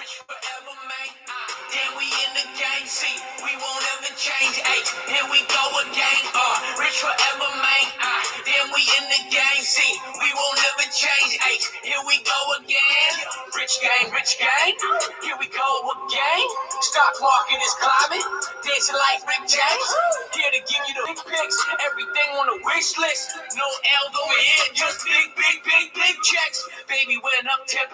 Rich forever, man. Then we in the game. See, we won't ever change. Hey, here we go again. Rich forever, man. Then we in the game. See, we won't ever change. Hey, here we go again. Rich gang, rich gang. Here we go again. Stock market is climbing, dancing like Rick James. Here to give you the big pics, everything on the wish list. No L's over here, just big checks. Baby went up 10%.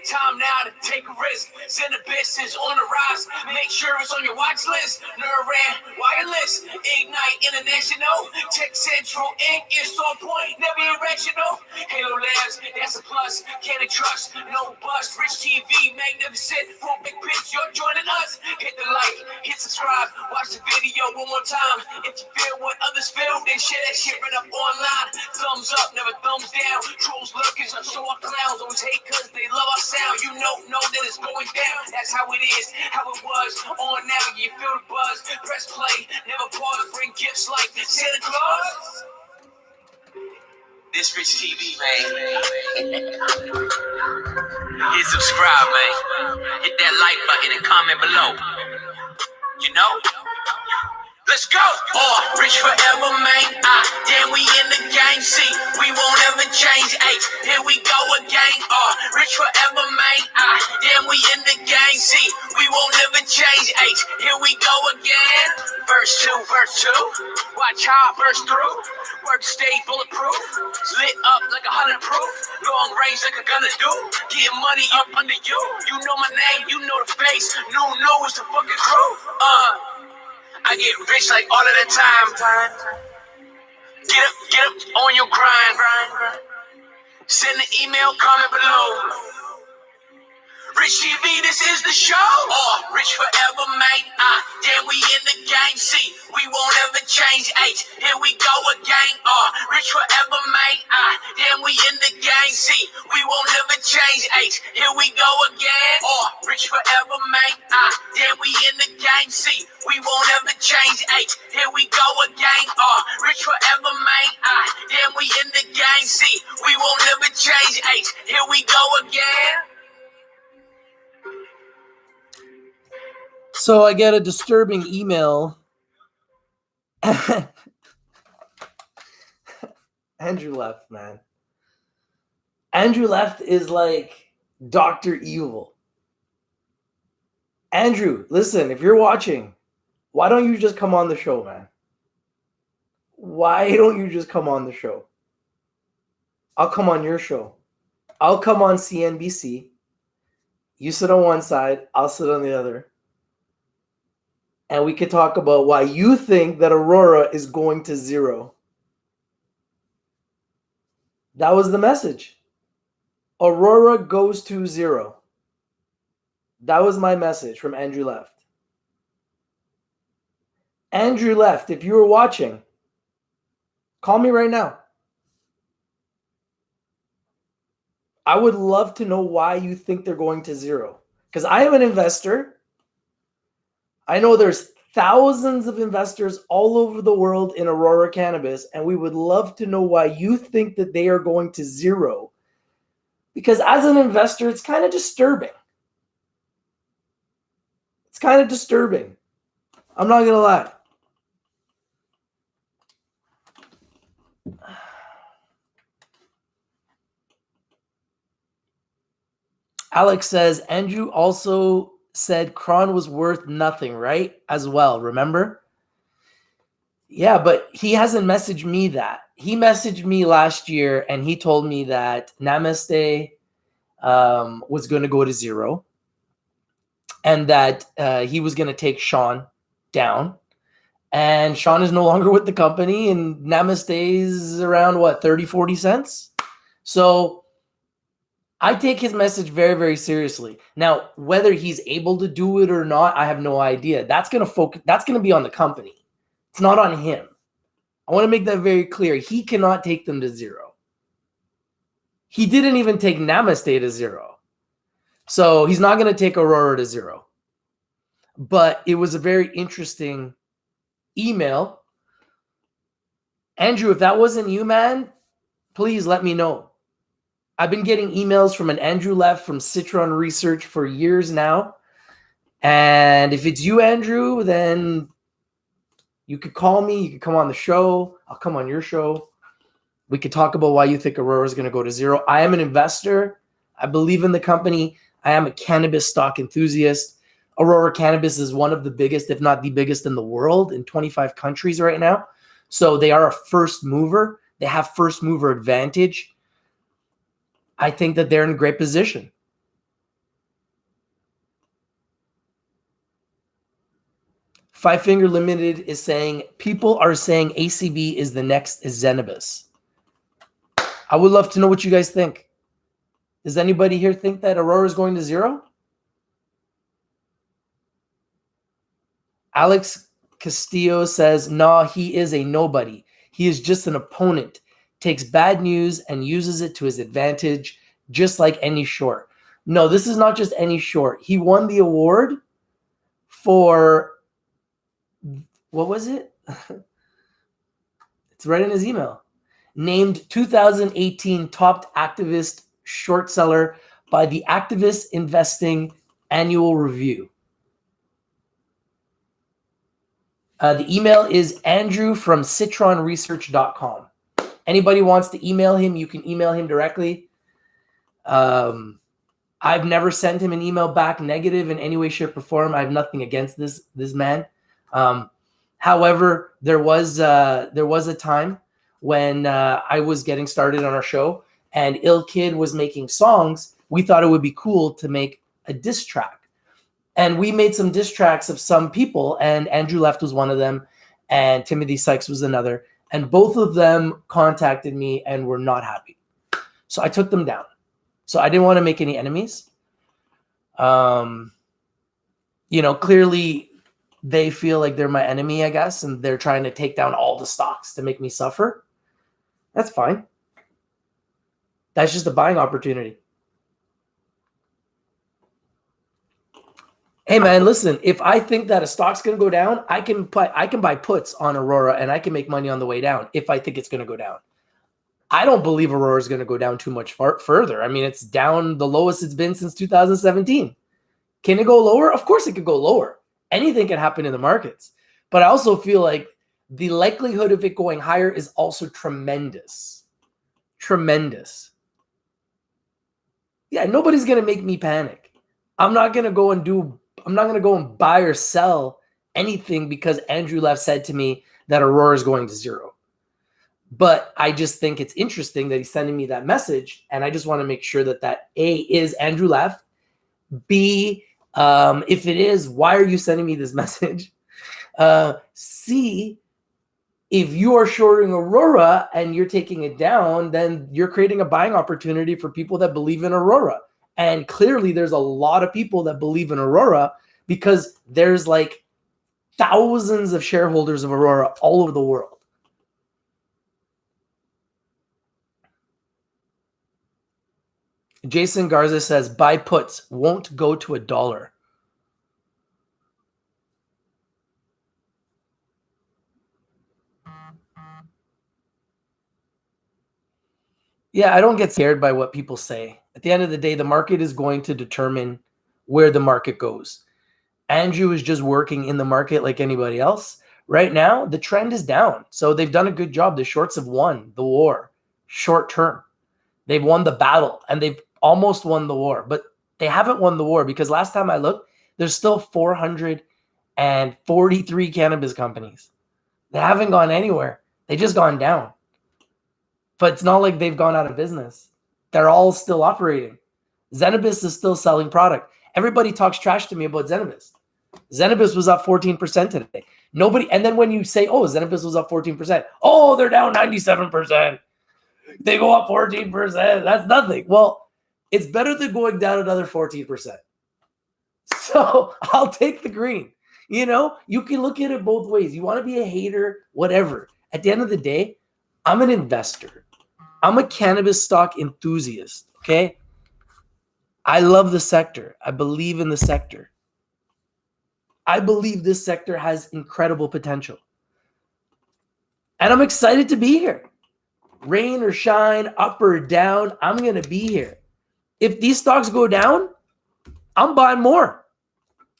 Time now to take a risk. Send the business on the rise. Make sure it's on your watch list. Neuran wireless, Ignite International. Tech Central Inc. is on point, never irrational. Halo Labs, that's a plus. Can't trust, no bust. Rich TV, magnificent. For big pitch, you're joining us. Hit the like, hit subscribe, watch the video one more time. If you feel what others feel, then share that shit right up online. Thumbs up, never thumbs down. Trolls lurking, so show our clowns. Always hate cause they love our sound. You know that it's going down. That's how it is, how it was. On now, you feel the buzz. Press play, never pause. Bring gifts like Santa Claus. This Rich TV, man. Hit subscribe, man. Hit that like button and comment below. You know? Let's go! Rich forever, man. Then we in the game. See, we won't ever change. Here we go again. Rich forever, man. Then we in the game. See, we won't ever change. Here we go again. Verse 2. Watch how I burst through. Work stay bulletproof. Lit up like 100 proof. Long range like a gunna do. Getting money up under you. You know my name, you know the face. No, it's the fucking crew. I get rich like all of the time. Get up on your grind. Send an email, comment below. Rich TV, this is the show. Rich forever, mate. Then we in the game. See, we won't ever change. Here we go again. Rich forever, mate. Then we in the game. See, we won't ever change. Here we go again. Rich forever, mate. Then we in the game. See, we won't ever change. Here we go again. Rich forever, mate. Then we in the game. See, we won't ever change. Here we go again. So I get a disturbing email. Andrew left, man. Andrew left is like Dr. Evil. Andrew, listen, if you're watching, why don't you just come on the show, man? Why don't you just come on the show? I'll come on your show. I'll come on CNBC. You sit on one side, I'll sit on the other. And we could talk about why you think that Aurora is going to zero. That was the message. Aurora goes to zero. That was my message from Andrew Left. Andrew Left, if you were watching, call me right now. I would love to know why you think they're going to zero. Because I am an investor. I know there's thousands of investors all over the world in Aurora Cannabis, and we would love to know why you think that they are going to zero. Because as an investor, it's kind of disturbing. It's kind of disturbing. I'm not going to lie. Alex says, Andrew also said Kron was worth nothing, right? As well, remember? Yeah, but he hasn't messaged me that. He messaged me last year and he told me that Namaste was going to go to zero and that he was going to take Sean down. And Sean is no longer with the company and Namaste is around, what, 30, 40 cents? So I take his message very, very seriously. Now, whether he's able to do it or not, I have no idea. That's going to be on the company. It's not on him. I want to make that very clear. He cannot take them to zero. He didn't even take Namaste to zero. So he's not going to take Aurora to zero. But it was a very interesting email. Andrew, if that wasn't you, man, please let me know. I've been getting emails from an Andrew Leff from Citron Research for years now. And if it's you, Andrew, then you could call me. You could come on the show. I'll come on your show. We could talk about why you think Aurora is going to go to zero. I am an investor. I believe in the company. I am a cannabis stock enthusiast. Aurora Cannabis is one of the biggest, if not the biggest in the world, in 25 countries right now. So they are a first mover. They have first mover advantage. I think that they're in a great position. Five Finger Limited is saying, people are saying ACB is the next Cannabis. I would love to know what you guys think. Does anybody here think that Aurora is going to zero? Alex Castillo says, nah, he is a nobody. He is just an opponent. Takes bad news and uses it to his advantage, just like any short. No, this is not just any short. He won the award for, what was it? It's right in his email. Named 2018 top activist short seller by the Activist Investing Annual Review. The email is Andrew from citronresearch.com. Anybody wants to email him, you can email him directly. I've never sent him an email back negative in any way, shape, or form. I have nothing against this man. However, there was a time when I was getting started on our show and Ill Kid was making songs. We thought it would be cool to make a diss track. And we made some diss tracks of some people, and Andrew Left was one of them, and Timothy Sykes was another. And both of them contacted me and were not happy. So I took them down. So I didn't want to make any enemies. Clearly they feel like they're my enemy, I guess, and they're trying to take down all the stocks to make me suffer. That's fine. That's just a buying opportunity. Hey man, listen, if I think that a stock's going to go down, I can buy puts on Aurora and I can make money on the way down if I think it's going to go down. I don't believe Aurora is going to go down too much further. I mean, it's down the lowest it's been since 2017. Can it go lower? Of course it could go lower. Anything can happen in the markets. But I also feel like the likelihood of it going higher is also tremendous. Tremendous. Yeah, nobody's going to make me panic. I'm not going to go and buy or sell anything because Andrew Leff said to me that Aurora is going to zero. But I just think it's interesting that he's sending me that message. And I just want to make sure that A, is Andrew Leff. B, if it is, why are you sending me this message? C, if you are shorting Aurora and you're taking it down, then you're creating a buying opportunity for people that believe in Aurora. And clearly there's a lot of people that believe in Aurora because there's like thousands of shareholders of Aurora all over the world. Jason Garza says, buy puts, won't go to $1. Yeah, I don't get scared by what people say. At the end of the day, the market is going to determine where the market goes. Andrew is just working in the market like anybody else. Right now, the trend is down. So they've done a good job. The shorts have won the war short term. They've won the battle and they've almost won the war. But they haven't won the war because last time I looked, there's still 443 cannabis companies. They haven't gone anywhere. They just gone down. But it's not like they've gone out of business. They're all still operating. Cannabis is still selling product. Everybody talks trash to me about Cannabis. Cannabis was up 14% today. Nobody, and then when you say, oh, Cannabis was up 14%, oh, they're down 97%. They go up 14%. That's nothing. Well, it's better than going down another 14%. So I'll take the green. You can look at it both ways. You want to be a hater, whatever. At the end of the day, I'm an investor. I'm a cannabis stock enthusiast, okay? I love the sector. I believe in the sector. I believe this sector has incredible potential. And I'm excited to be here. rain or shine, up or down, I'm going to be here. If these stocks go down, I'm buying more.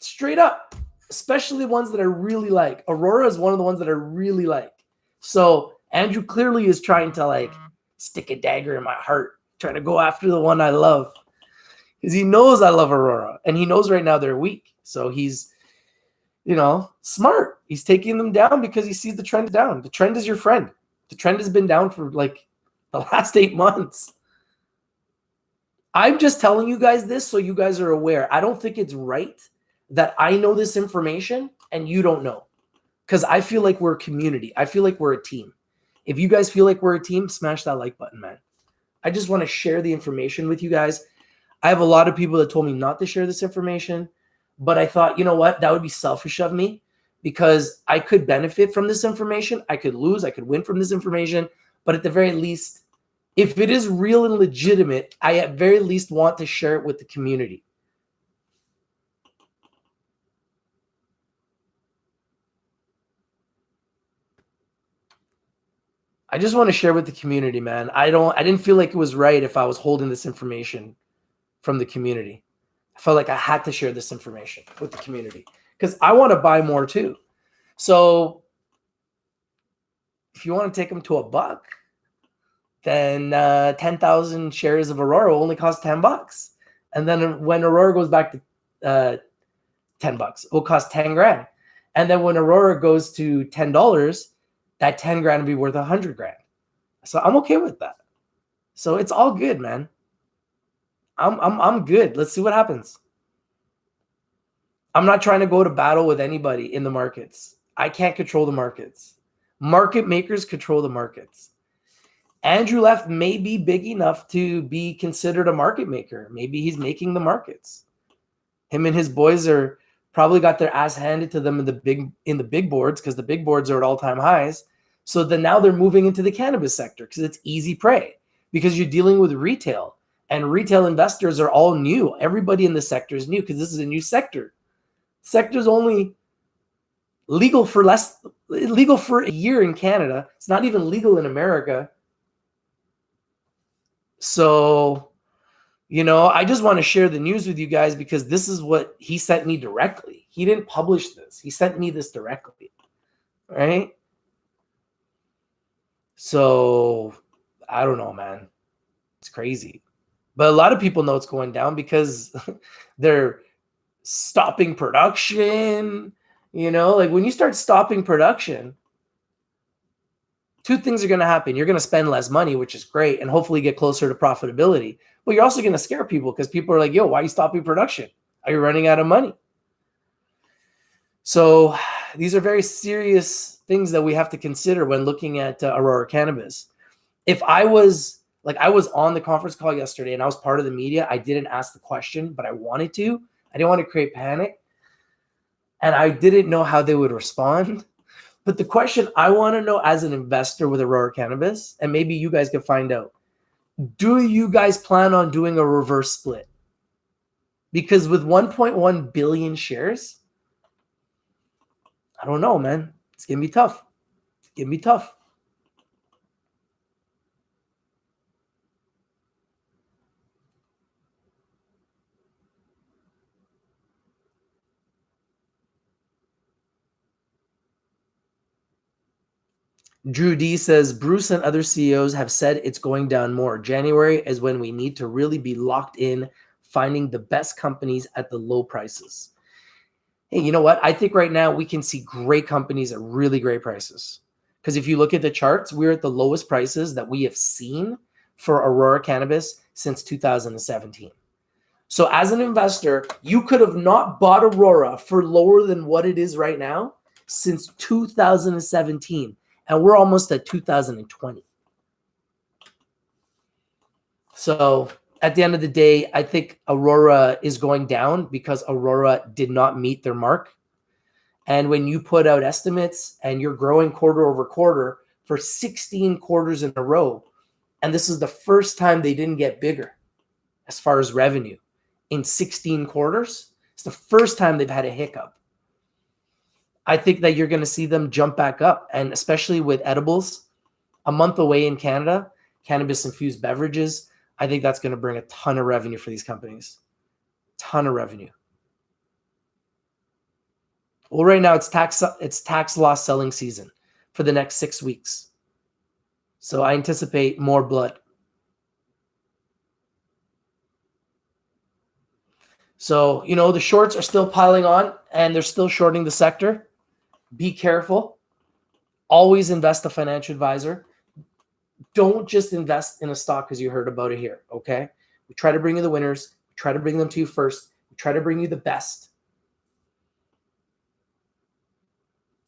Straight up. Especially the ones that I really like. Aurora is one of the ones that I really like. So Andrew clearly is trying to like stick a dagger in my heart, trying to go after the one I love. Because he knows I love Aurora. And he knows right now they're weak. So he's, smart. He's taking them down because he sees the trend down. The trend is your friend. The trend has been down for like the last 8 months. I'm just telling you guys this so you guys are aware. I don't think it's right that I know this information and you don't know. Because I feel like we're a community. I feel like we're a team. If you guys feel like we're a team, smash that like button, man. I just want to share the information with you guys. I have a lot of people that told me not to share this information, but I thought, you know what? That would be selfish of me because I could benefit from this information. I could lose. I could win from this information. But at the very least, if it is real and legitimate, I at very least want to share it with the community. I just want to share with the community, man. I didn't feel like it was right if I was holding this information from the community. I felt like I had to share this information with the community because I want to buy more too. So if you want to take them to $1, then 10,000 shares of Aurora only cost $10. And then when Aurora goes back to $10, it will cost 10 grand. And then when Aurora goes to $10, that 10 grand will be worth 100 grand. So I'm okay with that. So it's all good, man. I'm good. Let's see what happens. I'm not trying to go to battle with anybody in the markets. I can't control the markets. Market makers control the markets. Andrew Left may be big enough to be considered a market maker. Maybe he's making the markets. Him and his boys are probably got their ass handed to them in the big boards because the big boards are at all-time highs. So then now they're moving into the cannabis sector because it's easy prey because you're dealing with retail and retail investors are all new. Everybody in the sector is new because this is a new sector. Sector's only legal for a year in Canada. It's not even legal in America. So, I just want to share the news with you guys because this is what he sent me directly. He didn't publish this. He sent me this directly, right? So, I don't know, man. It's crazy. But a lot of people know it's going down because they're stopping production. Like when you start stopping production, two things are going to happen. You're going to spend less money, which is great, and hopefully get closer to profitability. But you're also going to scare people because people are like, yo, why are you stopping production? Are you running out of money? So these are very serious things that we have to consider when looking at Aurora Cannabis. If I was on the conference call yesterday and I was part of the media, I didn't ask the question, but I wanted to. I didn't want to create panic. And I didn't know how they would respond. But the question I want to know as an investor with Aurora Cannabis, and maybe you guys can find out, do you guys plan on doing a reverse split? Because with 1.1 billion shares, I don't know, man. It's going to be tough. It's going to be tough. Drew D says, Bruce and other CEOs have said it's going down more. January is when we need to really be locked in, finding the best companies at the low prices. Hey, you know what? I think right now we can see great companies at really great prices. Because if you look at the charts, we're at the lowest prices that we have seen for Aurora Cannabis since 2017. So as an investor, you could have not bought Aurora for lower than what it is right now since 2017. And we're almost at 2020. So at the end of the day, I think Aurora is going down because Aurora did not meet their mark. And when you put out estimates and you're growing quarter over quarter for 16 quarters in a row, and this is the first time they didn't get bigger as far as revenue in 16 quarters, it's the first time they've had a hiccup. I think that you're going to see them jump back up, and especially with edibles, a month away in Canada, cannabis infused beverages. I think that's going to bring a ton of revenue for these companies. Ton of revenue. Well, right now it's tax loss selling season for the next 6 weeks. So I anticipate more blood. So, the shorts are still piling on and they're still shorting the sector. Be careful. Always invest a financial advisor. Don't just invest in a stock because you heard about it here, okay? We try to bring you the winners. We try to bring them to you first. We try to bring you the best.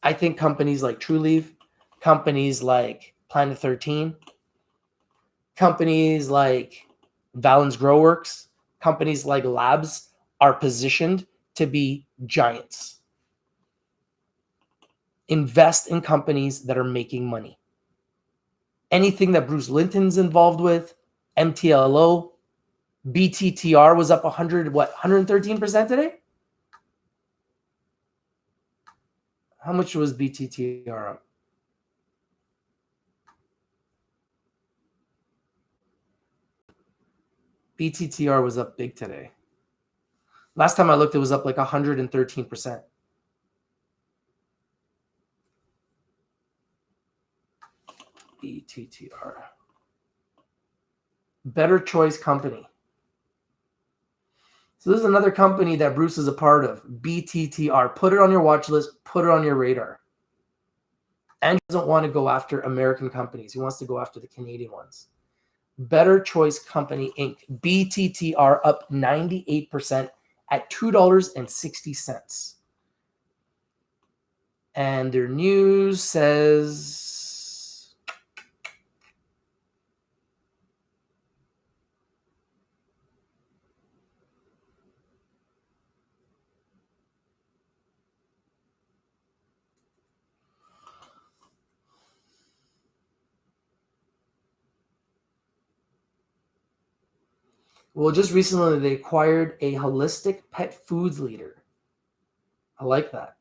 I think companies like TrueLeaf, companies like Planet 13, companies like Valens Growworks, companies like Labs are positioned to be giants. Invest in companies that are making money. Anything that Bruce Linton's involved with, MTLO, BTTR was up 113% today? How much was BTTR up? BTTR was up big today. Last time I looked, it was up like 113%. BTTR. Better Choice Company. So this is another company that Bruce is a part of, BTTR. Put it on your watch list. Put it on your radar. Andrew doesn't want to go after American companies. He wants to go after the Canadian ones. Better Choice Company, Inc. BTTR up 98% at $2.60. And their news says... Well, just recently they acquired a holistic pet foods leader. I like that.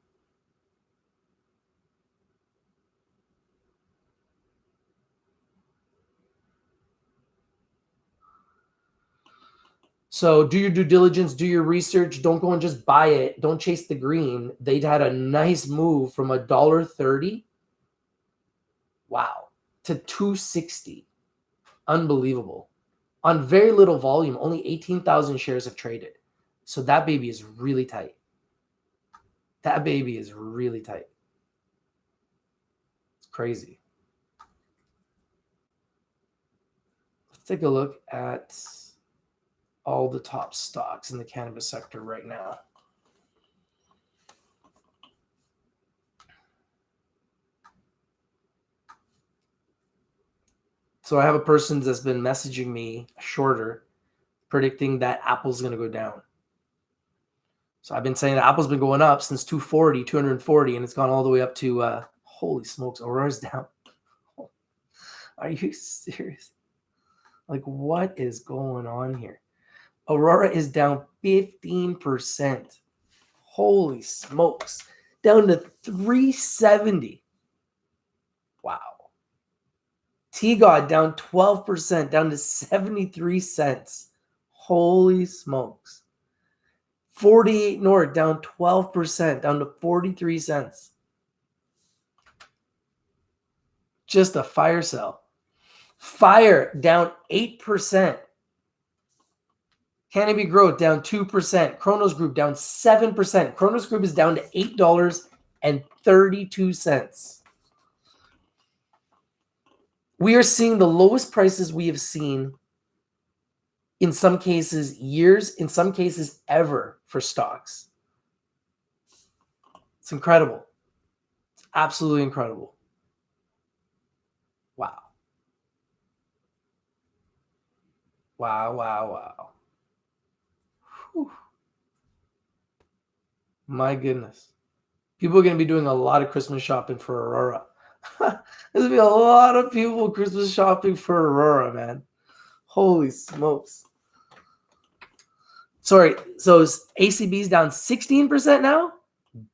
So do your due diligence, do your research. Don't go and just buy it. Don't chase the green. They'd had a nice move from $1.30, wow, to $2.60. Unbelievable. On very little volume, only 18,000 shares have traded. So that baby is really tight. That baby is really tight. It's crazy. Let's take a look at all the top stocks in the cannabis sector right now. So I have a person that's been messaging me shorter, predicting that Apple's going to go down. So I've been saying that Apple's been going up since 240, and it's gone all the way up to, holy smokes, Aurora's down. Are you serious? Like, what is going on here? Aurora is down 15%. Holy smokes. Down to 370. Wow. T-God down 12%, down to 73 cents. Holy smokes. 48 North down 12%, down to 43 cents. Just a fire sale. Fire down 8%. Canopy Growth down 2%. Kronos Group down 7%. Kronos Group is down to $8.32. We are seeing the lowest prices we have seen, in some cases years, in some cases ever, for stocks. It's incredible. It's absolutely incredible. Wow. Wow, wow, wow. Whew. My goodness. People are going to be doing a lot of Christmas shopping for Aurora. There's going to be a lot of people Christmas shopping for Aurora, man. Holy smokes. Sorry, so ACB's down 16% now?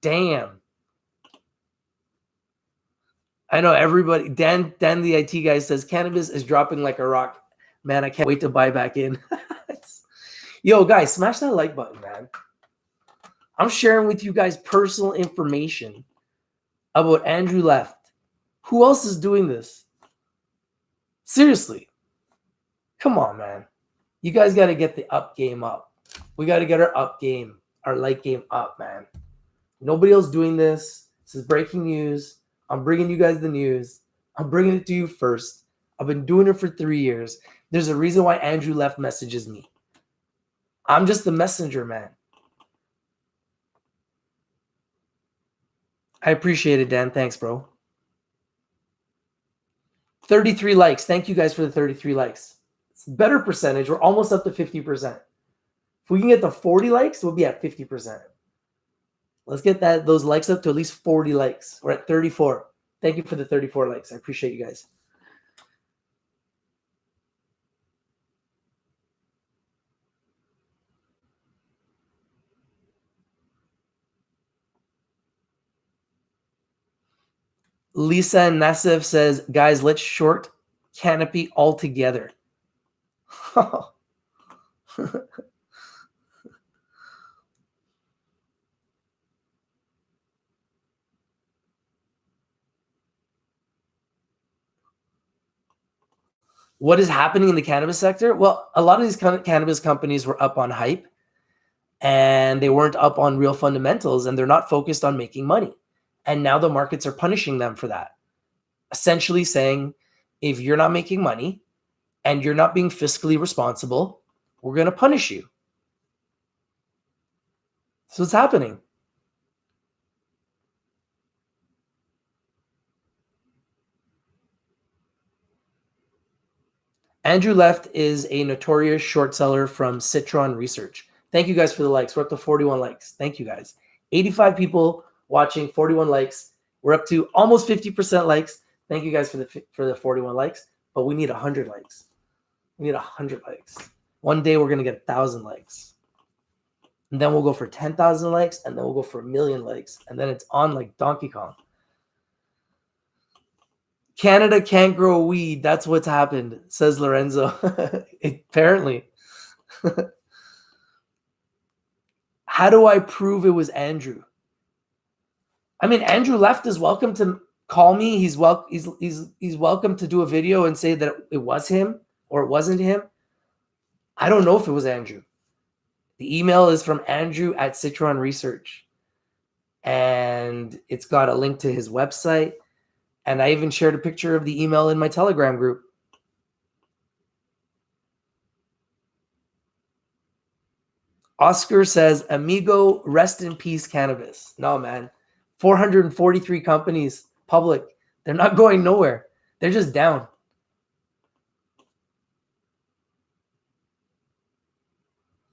Damn. I know everybody. Dan the IT guy says cannabis is dropping like a rock. Man, I can't wait to buy back in. Yo, guys, smash that like button, man. I'm sharing with you guys personal information about Andrew Left. Who else is doing this? Seriously. Come on, man. You guys got to get the up game up. We got to get our up game, our like game up, man. Nobody else doing this. This is breaking news. I'm bringing you guys the news. I'm bringing it to you first. I've been doing it for 3 years. There's a reason why Andrew Left messages me. I'm just the messenger, man. I appreciate it, Dan. Thanks, bro. 33 likes. Thank you guys for the 33 likes. It's a better percentage. We're almost up to 50%. If we can get to 40 likes, we'll be at 50%. Let's get those likes up to at least 40 likes. We're at 34. Thank you for the 34 likes. I appreciate you guys. Lisa Nassif says, guys, let's short Canopy altogether. What is happening in the cannabis sector? Well, a lot of these cannabis companies were up on hype and they weren't up on real fundamentals and they're not focused on making money. And now the markets are punishing them for that. Essentially saying, if you're not making money and you're not being fiscally responsible, we're going to punish you. So what's happening? Andrew Left is a notorious short seller from Citron Research. Thank you guys for the likes. We're up to 41 likes. Thank you guys. 85 people watching, 41 likes. We're up to almost 50% likes. Thank you guys for the 41 likes. But we need 100 likes. We need 100 likes. One day we're going to get 1,000 likes. And then we'll go for 10,000 likes. And then we'll go for 1,000,000 likes. And then it's on like Donkey Kong. Canada can't grow weed. That's what's happened, says Lorenzo. Apparently. How do I prove it was Andrew? I mean, Andrew Left is welcome to call me. He's welcome to do a video and say that it was him or it wasn't him. I don't know if it was Andrew. The email is from Andrew at Citron Research. And it's got a link to his website. And I even shared a picture of the email in my Telegram group. Oscar says, amigo, rest in peace, cannabis. No, man. 443 companies, public. They're not going nowhere. They're just down.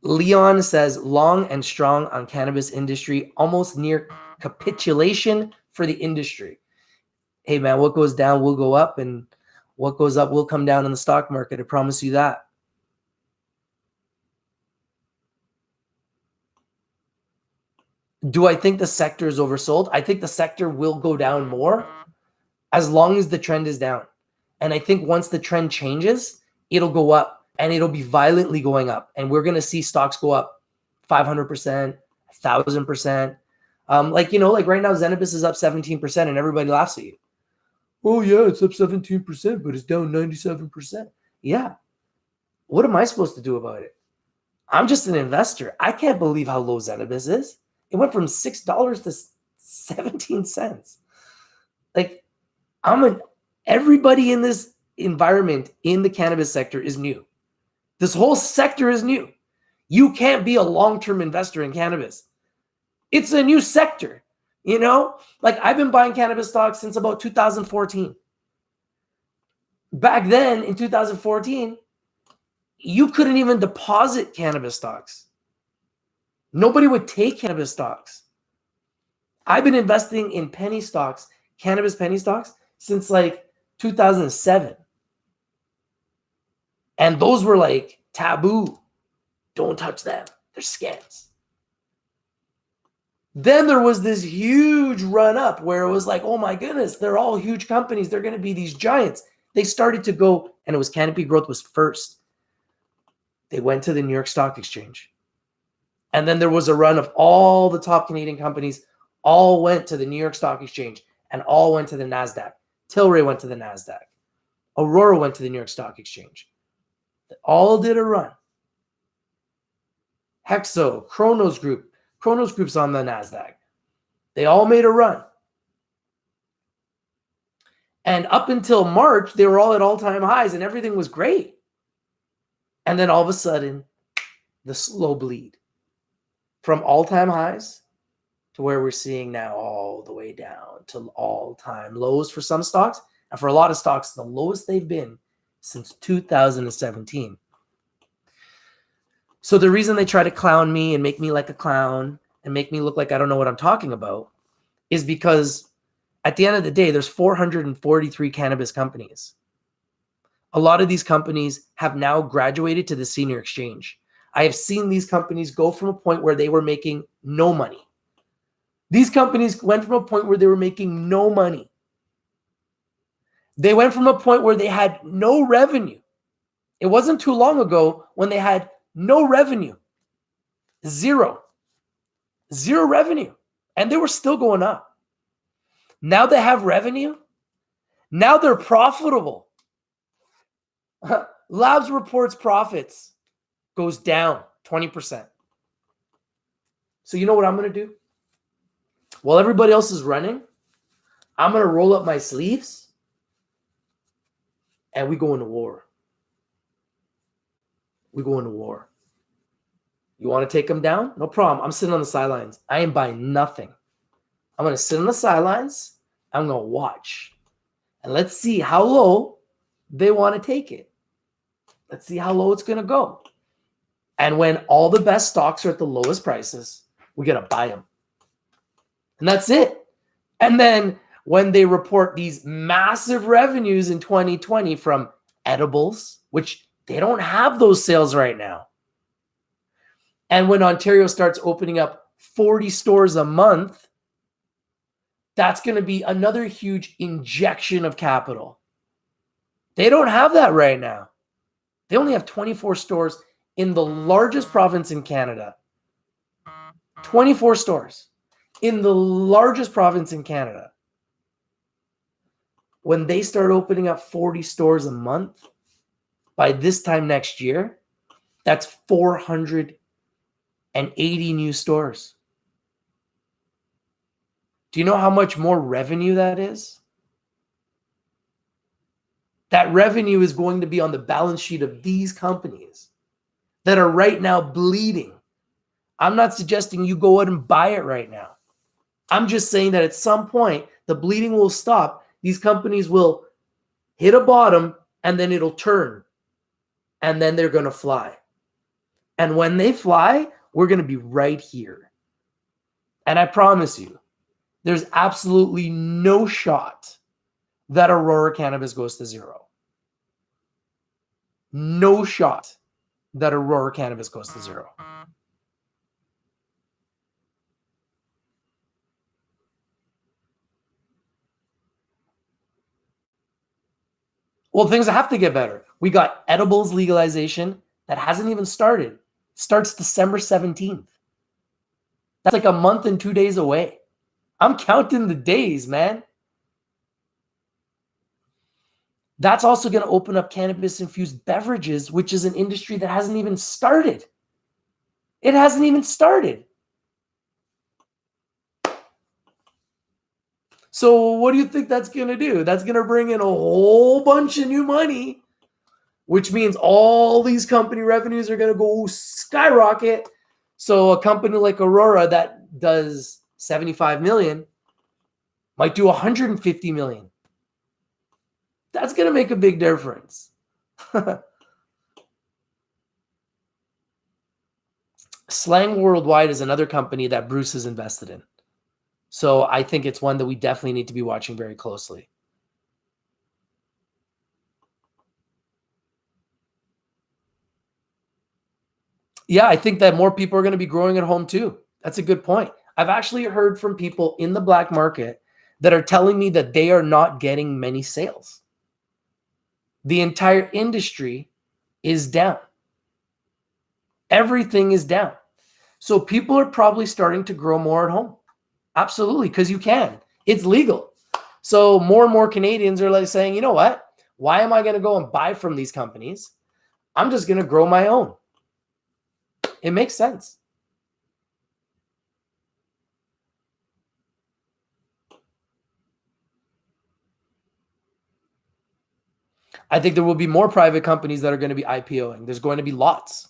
Leon says, long and strong on cannabis industry, almost near capitulation for the industry. Hey, man, what goes down will go up, and what goes up will come down in the stock market. I promise you that. Do I think the sector is oversold? I think the sector will go down more as long as the trend is down. And I think once the trend changes, it'll go up, and it'll be violently going up. And we're going to see stocks go up 500%, 1,000%. Like right now, Cannabis is up 17%, and everybody laughs at you. Oh, yeah, it's up 17%, but it's down 97%. Yeah. What am I supposed to do about it? I'm just an investor. I can't believe how low Cannabis is. It went from $6 to 17 cents. Like, everybody in this environment in the cannabis sector is new. This whole sector is new. You can't be a long-term investor in cannabis. It's a new sector. Like I've been buying cannabis stocks since about 2014. Back then in 2014, you couldn't even deposit cannabis stocks. Nobody would take cannabis stocks. I've been investing in penny stocks, cannabis penny stocks, since like 2007. And those were like taboo. Don't touch them. They're scams. Then there was this huge run up where it was like, oh my goodness, they're all huge companies. They're going to be these giants. They started to go, and it was Canopy Growth was first. They went to the New York Stock Exchange. And then there was a run of all the top Canadian companies all went to the New York Stock Exchange and all went to the NASDAQ. Tilray went to the NASDAQ. Aurora went to the New York Stock Exchange. They all did a run. Hexo, Kronos Group. Kronos Group's on the NASDAQ. They all made a run. And up until March, they were all at all-time highs and everything was great. And then all of a sudden, the slow bleed from all-time highs to where we're seeing now all the way down to all-time lows for some stocks. And for a lot of stocks, the lowest they've been since 2017. So the reason they try to clown me and make me like a clown and make me look like I don't know what I'm talking about is because at the end of the day, there's 443 cannabis companies. A lot of these companies have now graduated to the senior exchange. I have seen these companies go from a point where they were making no money. These companies went from a point where they were making no money. They went from a point where they had no revenue. It wasn't too long ago when they had no revenue. Zero revenue. And they were still going up. Now they have revenue. Now they're profitable. Labs reports profits goes down 20%. So you know what I'm going to do? While everybody else is running, I'm going to roll up my sleeves and we go into war. We go into war. You want to take them down? No problem. I'm sitting on the sidelines. I ain't buying nothing. I'm going to sit on the sidelines. I'm going to watch. And let's see how low they want to take it. Let's see how low it's going to go. And when all the best stocks are at the lowest prices, we got to buy them. And that's it. And then when they report these massive revenues in 2020 from edibles, which they don't have those sales right now. And when Ontario starts opening up 40 stores a month, that's going to be another huge injection of capital. They don't have that right now. They only have 24 stores in the largest province in Canada. 24 stores in the largest province in Canada. When they start opening up 40 stores a month, by this time next year, that's 480 new stores. Do you know how much more revenue that is? That revenue is going to be on the balance sheet of these companies that are right now bleeding. I'm not suggesting you go out and buy it right now. I'm just saying that at some point, the bleeding will stop. These companies will hit a bottom and then it'll turn. And then they're going to fly. And when they fly, we're going to be right here. And I promise you, there's absolutely no shot that Aurora Cannabis goes to zero. No shot that Aurora Cannabis goes to zero. Well, things have to get better. We got edibles legalization that hasn't even started. It starts December 17th. That's like a month and 2 days away. I'm counting the days, man. That's also going to open up cannabis-infused beverages, which is an industry that hasn't even started. It hasn't even started. So what do you think that's going to do? That's going to bring in a whole bunch of new money, which means all these company revenues are going to go skyrocket. So a company like Aurora that does 75 million might do 150 million. That's going to make a big difference. Slang Worldwide is another company that Bruce is invested in. So I think it's one that we definitely need to be watching very closely. Yeah, I think that more people are going to be growing at home too. That's a good point. I've actually heard from people in the black market that are telling me that they are not getting many sales. The entire industry is down. Everything is down. So people are probably starting to grow more at home. Absolutely, because you can. It's legal. So more and more Canadians are like saying, you know what? Why am I going to go and buy from these companies? I'm just going to grow my own. It makes sense. I think there will be more private companies that are going to be IPOing. There's going to be lots.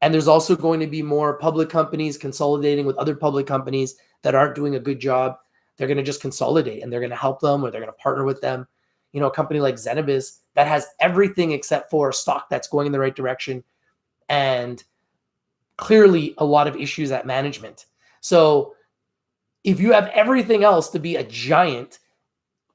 And there's also going to be more public companies consolidating with other public companies that aren't doing a good job. They're going to just consolidate and they're going to help them, or they're going to partner with them. You know, a company like Cannabis that has everything except for a stock that's going in the right direction and clearly a lot of issues at management. So if you have everything else to be a giant,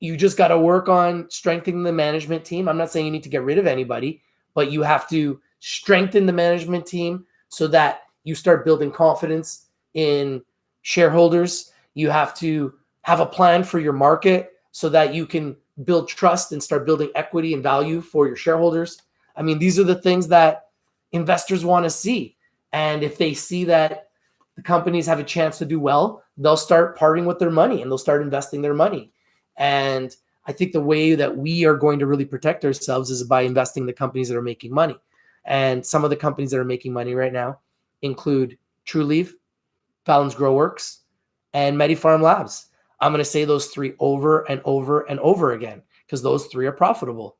you just got to work on strengthening the management team. I'm not saying you need to get rid of anybody, but you have to strengthen the management team so that you start building confidence in shareholders. You have to have a plan for your market so that you can build trust and start building equity and value for your shareholders. I mean, these are the things that investors want to see. And if they see that the companies have a chance to do well, they'll start parting with their money and they'll start investing their money. And I think the way that we are going to really protect ourselves is by investing in the companies that are making money. And some of the companies that are making money right now include TrueLeaf, Fallon's Growworks, and MediPharm Labs. I'm going to say those three over and over and over again because those three are profitable.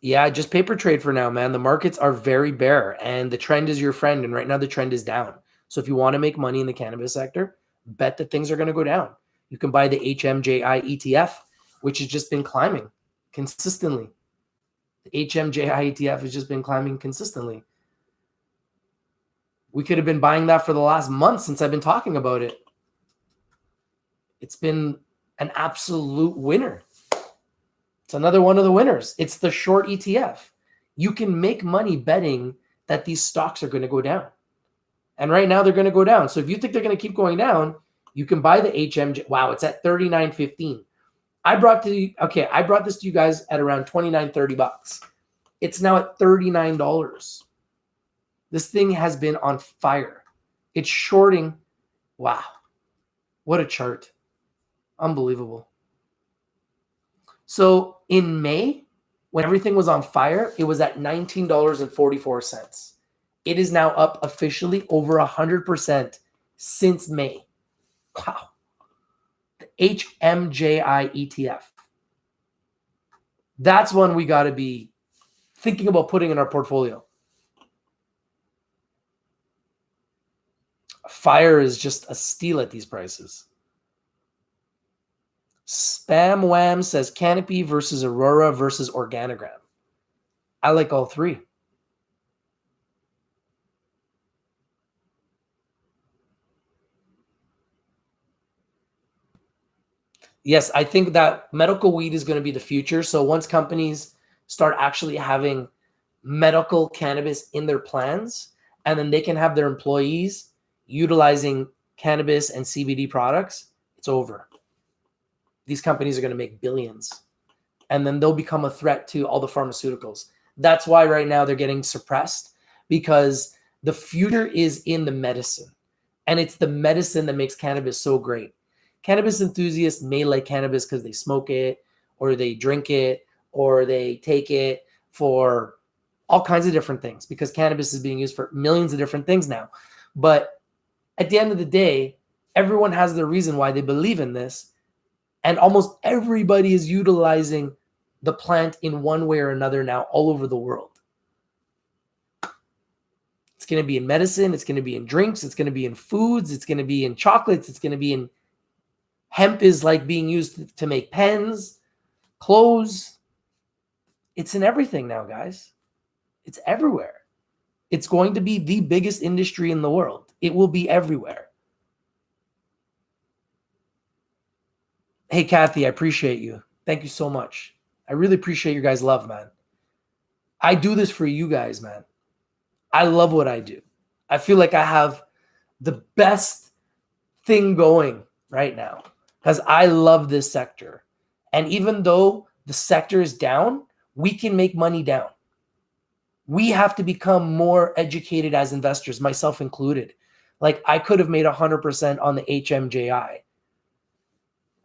Yeah, just paper trade for now, man. The markets are very bare and the trend is your friend. And right now the trend is down. So if you want to make money in the cannabis sector, bet that things are going to go down. You can buy the HMJI ETF, which has just been climbing consistently. The HMJI ETF has just been climbing consistently. We could have been buying that for the last month since I've been talking about it. It's been an absolute winner. It's another one of the winners. It's the short ETF. You can make money betting that these stocks are going to go down. And right now they're going to go down. So if you think they're going to keep going down, you can buy the HMJ. Wow, it's at $39.15. I brought this to you guys at around $29-30. It's now at $39. This thing has been on fire. It's shorting. Wow. What a chart. Unbelievable. So in May, when everything was on fire, it was at $19.44. It is now up officially over 100% since May. Wow. The HMJI ETF. That's one we got to be thinking about putting in our portfolio. Fire is just a steal at these prices. Spam Wham says Canopy versus Aurora versus Organogram. I like all three. Yes, I think that medical weed is going to be the future. So once companies start actually having medical cannabis in their plans, and then they can have their employees utilizing cannabis and CBD products, it's over. These companies are going to make billions, and then they'll become a threat to all the pharmaceuticals. That's why right now they're getting suppressed, because the future is in the medicine, and it's the medicine that makes cannabis so great. Cannabis enthusiasts may like cannabis because they smoke it, or they drink it, or they take it for all kinds of different things, because cannabis is being used for millions of different things now. But at the end of the day, everyone has their reason why they believe in this. And almost everybody is utilizing the plant in one way or another now all over the world. It's going to be in medicine. It's going to be in drinks. It's going to be in foods. It's going to be in chocolates. It's going to be in hemp is like being used to make pens, clothes. It's in everything now, guys. It's everywhere. It's going to be the biggest industry in the world. It will be everywhere. Hey, Kathy, I appreciate you. Thank you so much. I really appreciate your guys' love, man. I do this for you guys, man. I love what I do. I feel like I have the best thing going right now because I love this sector. And even though the sector is down, we can make money down. We have to become more educated as investors, myself included. Like I could have made 100% on the HMJI.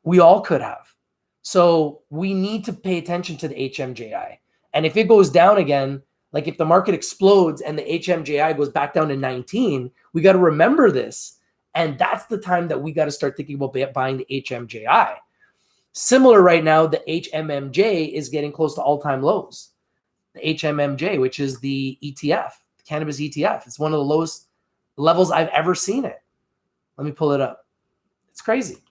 We all could have. So we need to pay attention to the HMJI. And if it goes down again, like if the market explodes and the HMJI goes back down to 19, we got to remember this. And that's the time that we got to start thinking about buying the HMJI. Similar right now, the HMMJ is getting close to all-time lows. The HMMJ, which is the ETF, the cannabis ETF. It's one of the lowest levels I've ever seen it. Let me pull it up. It's crazy.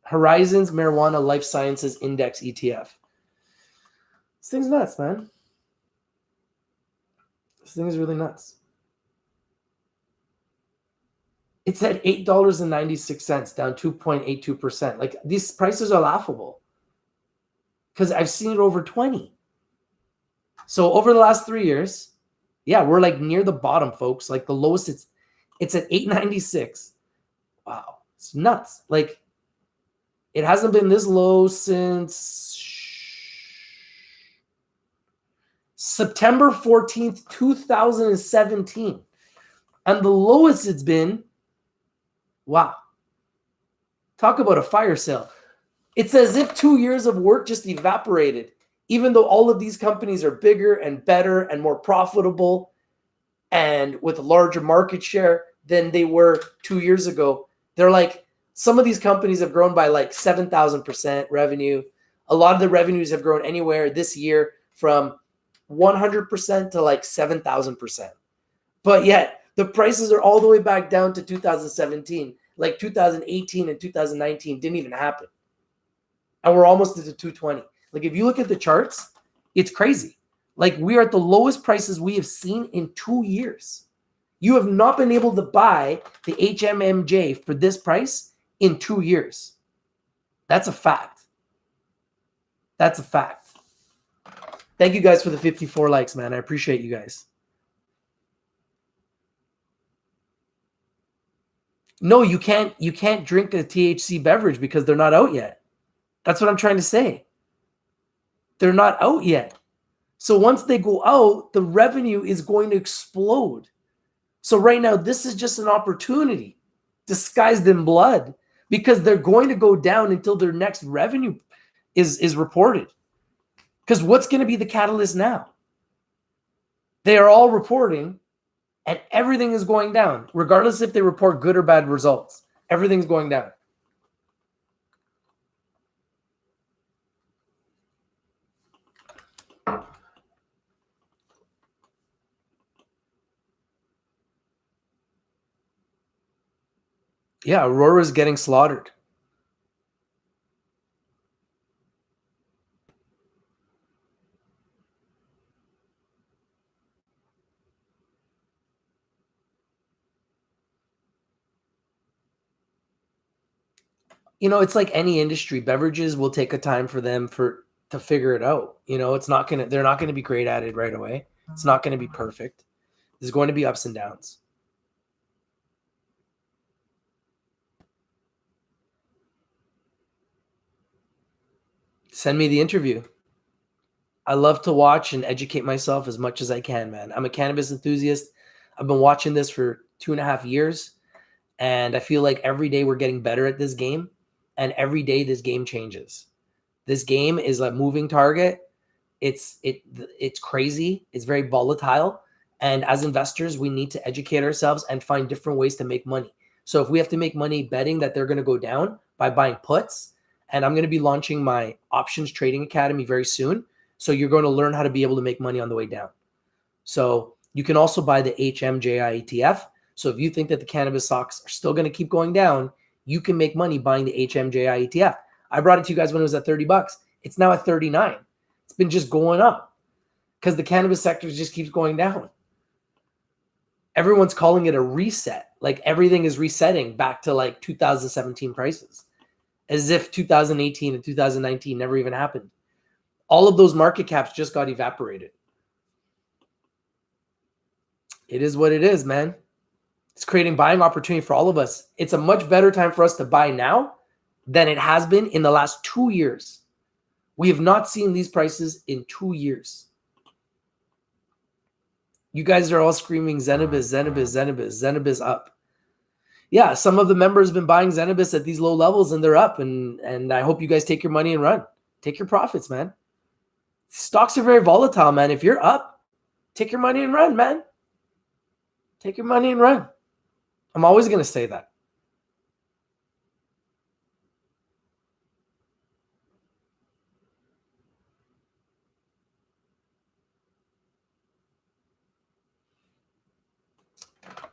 Horizons Marijuana Life Sciences Index ETF. This thing's nuts, man. This thing is really nuts. It's at $8.96, down 2.82%. Like these prices are laughable because I've seen it over 20. So over the last 3 years, yeah, we're like near the bottom, folks. Like the lowest, it's at 896. Wow, it's nuts. Like it hasn't been this low since September 14th, 2017. And the lowest it's been, wow. Talk about a fire sale. It's as if 2 years of work just evaporated, even though all of these companies are bigger and better and more profitable and with a larger market share than they were 2 years ago. They're like, some of these companies have grown by like 7,000% revenue. A lot of the revenues have grown anywhere this year from 100% to like 7,000%. But yet the prices are all the way back down to 2017. Like 2018 and 2019 didn't even happen. And we're almost at the 220. Like if you look at the charts, it's crazy. Like we are at the lowest prices we have seen in 2 years. You have not been able to buy the HMMJ for this price in 2 years. That's a fact. That's a fact. Thank you guys for the 54 likes, man. I appreciate you guys. No, you can't drink a THC beverage because they're not out yet. That's what I'm trying to say. They're not out yet. So once they go out, the revenue is going to explode. So right now, this is just an opportunity disguised in blood because they're going to go down until their next revenue is reported. Because what's going to be the catalyst now? They are all reporting and everything is going down, regardless if they report good or bad results. Everything's going down. Yeah, Aurora is getting slaughtered. You know, it's like any industry. Beverages will take a time for them to figure it out. You know, they're not gonna be great at it right away. It's not gonna be perfect. There's going to be ups and downs. Send me the interview. I love to watch and educate myself as much as I can, man. I'm a cannabis enthusiast. I've been watching this for 2.5 years, and I feel like every day we're getting better at this game, and every day this game changes. This game is a moving target. It's crazy. It's very volatile, and as investors, we need to educate ourselves and find different ways to make money. So if we have to make money betting that they're going to go down by buying puts, and I'm going to be launching my options trading academy very soon. So you're going to learn how to be able to make money on the way down. So you can also buy the HMJI ETF. So if you think that the cannabis stocks are still going to keep going down, you can make money buying the HMJI ETF. I brought it to you guys when it was at $30. It's now at 39. It's been just going up because the cannabis sector just keeps going down. Everyone's calling it a reset. Like everything is resetting back to like 2017 prices, as if 2018 and 2019 never even happened. All of those market caps just got evaporated. It is what it is, man. It's creating buying opportunity for all of us. It's a much better time for us to buy now than it has been in the last 2 years. We have not seen these prices in 2 years. You guys are all screaming Cannabis, Cannabis, Cannabis, Cannabis up. Yeah, some of the members have been buying Cannabis at these low levels and they're up. And I hope you guys take your money and run. Take your profits, man. Stocks are very volatile, man. If you're up, take your money and run, man. Take your money and run. I'm always going to say that.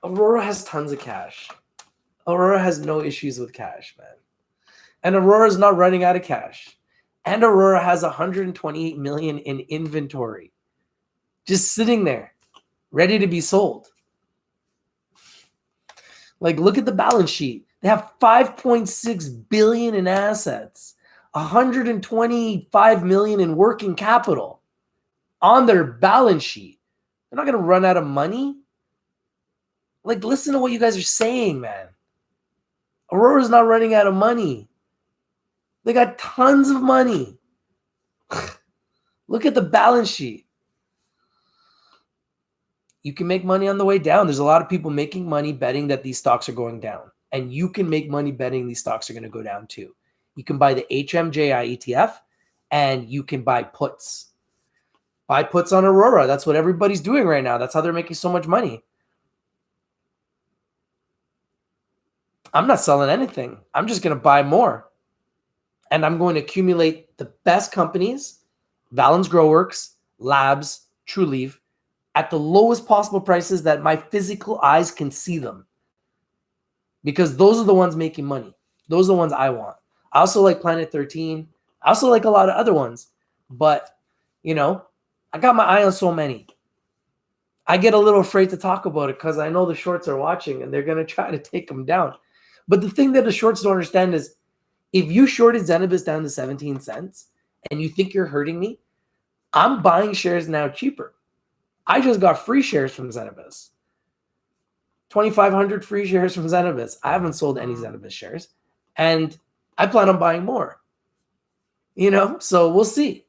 Aurora has tons of cash. Aurora has no issues with cash, man. And Aurora is not running out of cash. And Aurora has 128 million in inventory. Just sitting there, ready to be sold. Like, look at the balance sheet. They have 5.6 billion in assets, 125 million in working capital on their balance sheet. They're not going to run out of money. Like, listen to what you guys are saying, man. Aurora's not running out of money. They got tons of money. Look at the balance sheet. You can make money on the way down. There's a lot of people making money betting that these stocks are going down. And you can make money betting these stocks are going to go down too. You can buy the HMJI ETF and you can buy puts. Buy puts on Aurora. That's what everybody's doing right now. That's how they're making so much money. I'm not selling anything. I'm just going to buy more. And I'm going to accumulate the best companies, Valens Growworks, Labs, Trulieve, at the lowest possible prices that my physical eyes can see them. Because those are the ones making money. Those are the ones I want. I also like Planet 13. I also like a lot of other ones. But, you know, I got my eye on so many. I get a little afraid to talk about it because I know the shorts are watching and they're going to try to take them down. But the thing that the shorts don't understand is if you shorted Cannabis down to 17 cents and you think you're hurting me, I'm buying shares now cheaper. I just got free shares from Cannabis. 2,500 free shares from Cannabis. I haven't sold any Cannabis shares. And I plan on buying more. You know, so we'll see.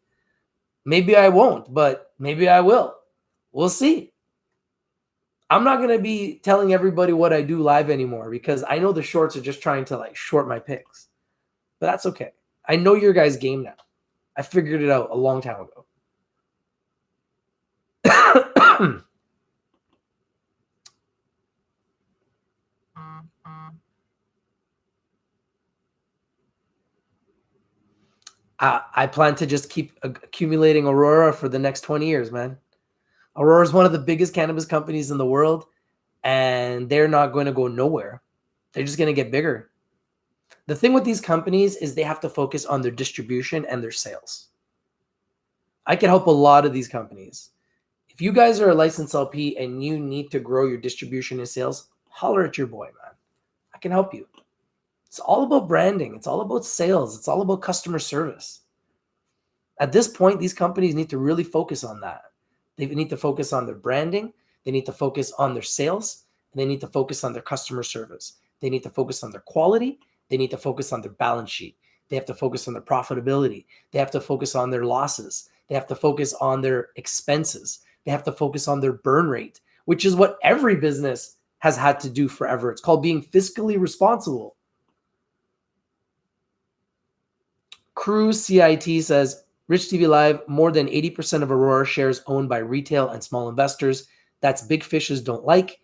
Maybe I won't, but maybe I will. We'll see. I'm not going to be telling everybody what I do live anymore because I know the shorts are just trying to like short my picks. But that's okay. I know your guys' game now. I figured it out a long time ago. I plan to just keep accumulating Aurora for the next 20 years, man. Aurora is one of the biggest cannabis companies in the world, and they're not going to go nowhere. They're just going to get bigger. The thing with these companies is they have to focus on their distribution and their sales. I can help a lot of these companies. If you guys are a licensed LP and you need to grow your distribution and sales, holler at your boy, man. I can help you. It's all about branding. It's all about sales. It's all about customer service. At this point, these companies need to really focus on that. They need to focus on their branding. They need to focus on their sales. And they need to focus on their customer service. They need to focus on their quality. They need to focus on their balance sheet. They have to focus on their profitability. They have to focus on their losses. They have to focus on their expenses. They have to focus on their burn rate, which is what every business has had to do forever. It's called being fiscally responsible. Cruise CIT says, Rich TV Live, more than 80% of Aurora shares owned by retail and small investors. That's big fishes don't like.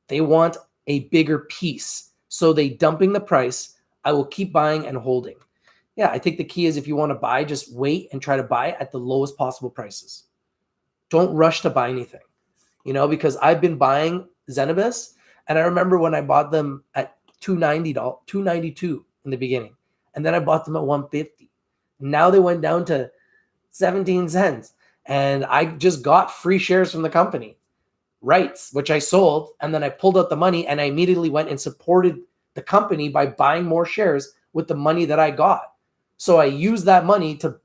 They want a bigger piece. So they dumping the price. I will keep buying and holding. Yeah, I think the key is if you want to buy, just wait and try to buy at the lowest possible prices. Don't rush to buy anything, you know, because I've been buying Cannabis, and I remember when I bought them at $290, $292 in the beginning, and then I bought them at $150. Now they went down to 17 cents, and I just got free shares from the company, rights, which I sold, and then I pulled out the money, and I immediately went and supported the company by buying more shares with the money that I got. So I used that money to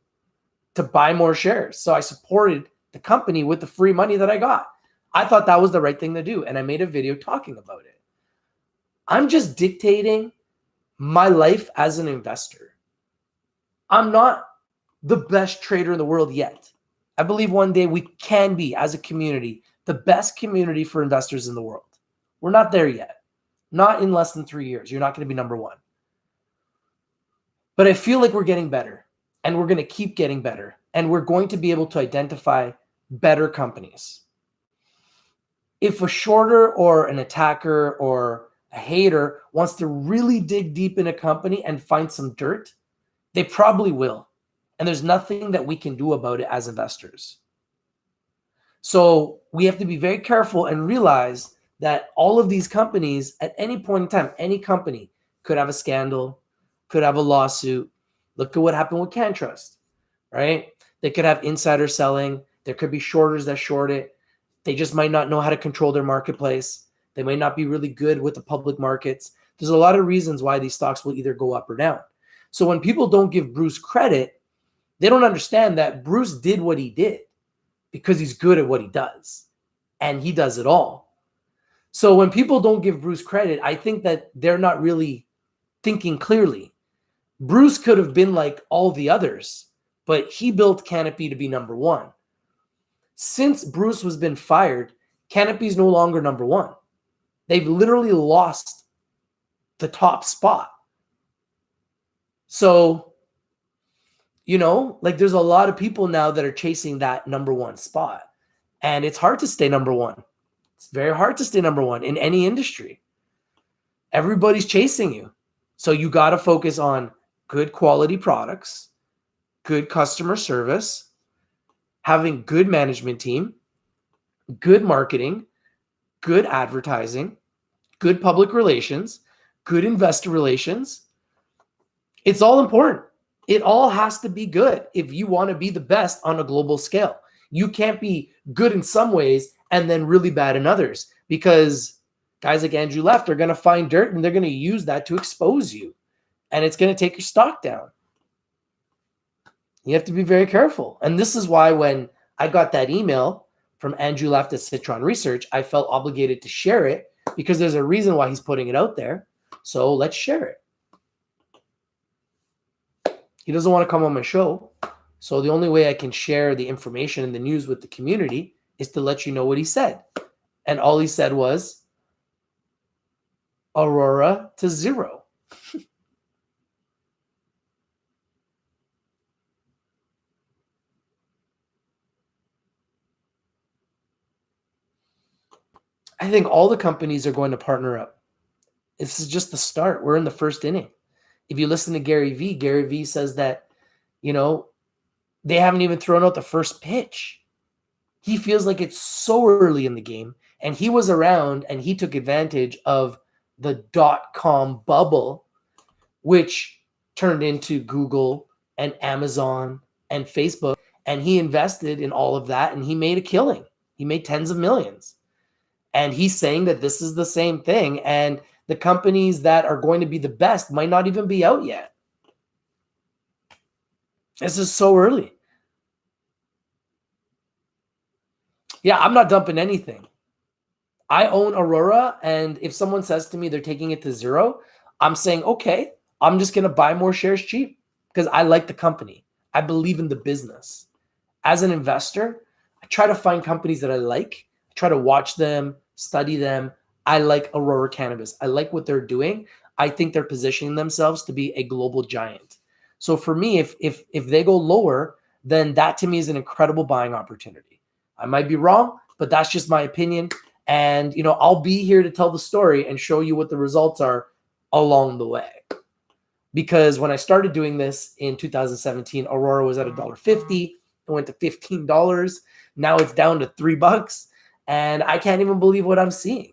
to buy more shares. So I supported the company with the free money that I got. I thought that was the right thing to do. And I made a video talking about it. I'm just dictating my life as an investor. I'm not the best trader in the world yet. I believe one day we can be, as a community, the best community for investors in the world. We're not there yet. Not in less than 3 years. You're not going to be number one. But I feel like we're getting better, and we're going to keep getting better, and we're going to be able to identify better companies. If a shorter or an attacker or a hater wants to really dig deep in a company and find some dirt, they probably will. And there's nothing that we can do about it as investors. So we have to be very careful and realize that all of these companies, at any point in time, any company could have a scandal, could have a lawsuit. Look at what happened with CanTrust, right? They could have insider selling. There could be shorters that short it. They just might not know how to control their marketplace. They might not be really good with the public markets. There's a lot of reasons why these stocks will either go up or down. So when people don't give Bruce credit, they don't understand that Bruce did what he did because he's good at what he does, and he does it all. So when people don't give Bruce credit, I think that they're not really thinking clearly. Bruce could have been like all the others, but he built Canopy to be number one. Since Bruce has been fired, Canopy is no longer number one. They've literally lost the top spot. So, like there's a lot of people now that are chasing that number one spot. And it's hard to stay number one. It's very hard to stay number one in any industry. Everybody's chasing you. So you got to focus on good quality products, good customer service, having good management team, good marketing, good advertising, good public relations, good investor relations. It's all important. It all has to be good if you want to be the best on a global scale. You can't be good in some ways and then really bad in others, because guys like Andrew Left are going to find dirt and they're going to use that to expose you, and it's going to take your stock down. You have to be very careful. And this is why when I got that email from Andrew Left at Citron Research, I felt obligated to share it because there's a reason why he's putting it out there. So let's share it. He doesn't want to come on my show. So the only way I can share the information and the news with the community is to let you know what he said. And all he said was Aurora to zero. I think all the companies are going to partner up. This is just the start. We're in the first inning. If you listen to Gary Vee says that, they haven't even thrown out the first pitch. He feels like it's so early in the game, and he was around and he took advantage of the .com bubble, which turned into Google and Amazon and Facebook, and he invested in all of that and he made a killing. He made tens of millions. And he's saying that this is the same thing, and the companies that are going to be the best might not even be out yet. This is so early. Yeah, I'm not dumping anything. I own Aurora, and if someone says to me they're taking it to zero, I'm saying, okay, I'm just going to buy more shares cheap because I like the company. I believe in the business. As an investor, I try to find companies that I like. I try to watch them, study them. I like Aurora Cannabis. I like what they're doing. I think they're positioning themselves to be a global giant. So for me, if they go lower, then that to me is an incredible buying opportunity. I might be wrong, but that's just my opinion. And, I'll be here to tell the story and show you what the results are along the way. Because when I started doing this in 2017, Aurora was at $1.50. It went to $15. Now it's down to $3. And I can't even believe what I'm seeing.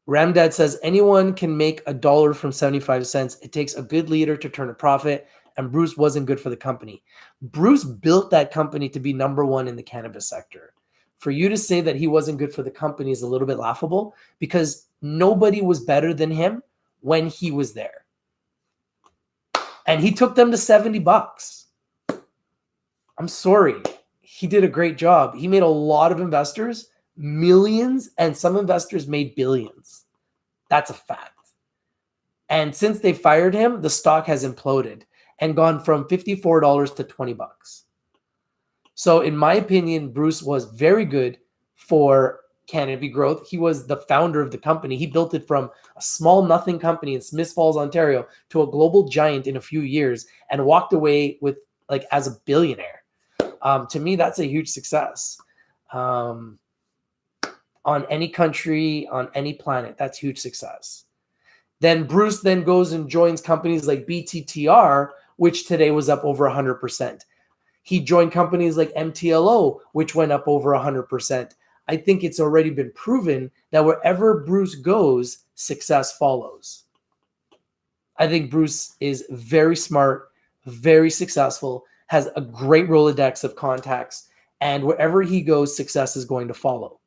Ramdad says anyone can make $1 from 75 cents. It takes a good leader to turn a profit, and Bruce wasn't good for the company. Bruce built that company to be number one in the cannabis sector. For you to say that he wasn't good for the company is a little bit laughable because nobody was better than him when he was there. And he took them to $70. I'm sorry. He did a great job. He made a lot of investors millions, and some investors made billions. That's a fact. And since they fired him, the stock has imploded and gone from $54 to $20. So in my opinion, Bruce was very good for Cannabis growth. He was the founder of the company. He built it from a small nothing company in Smiths Falls, Ontario to a global giant in a few years and walked away with like as a billionaire. To me, that's a huge success. On any country, on any planet, that's huge success. Then Bruce then goes and joins companies like BTTR, which today was up over 100%. He joined companies like MTLO, which went up over 100%. I think it's already been proven that wherever Bruce goes, success follows. I think Bruce is very smart, very successful, has a great Rolodex of contacts, and wherever he goes, success is going to follow.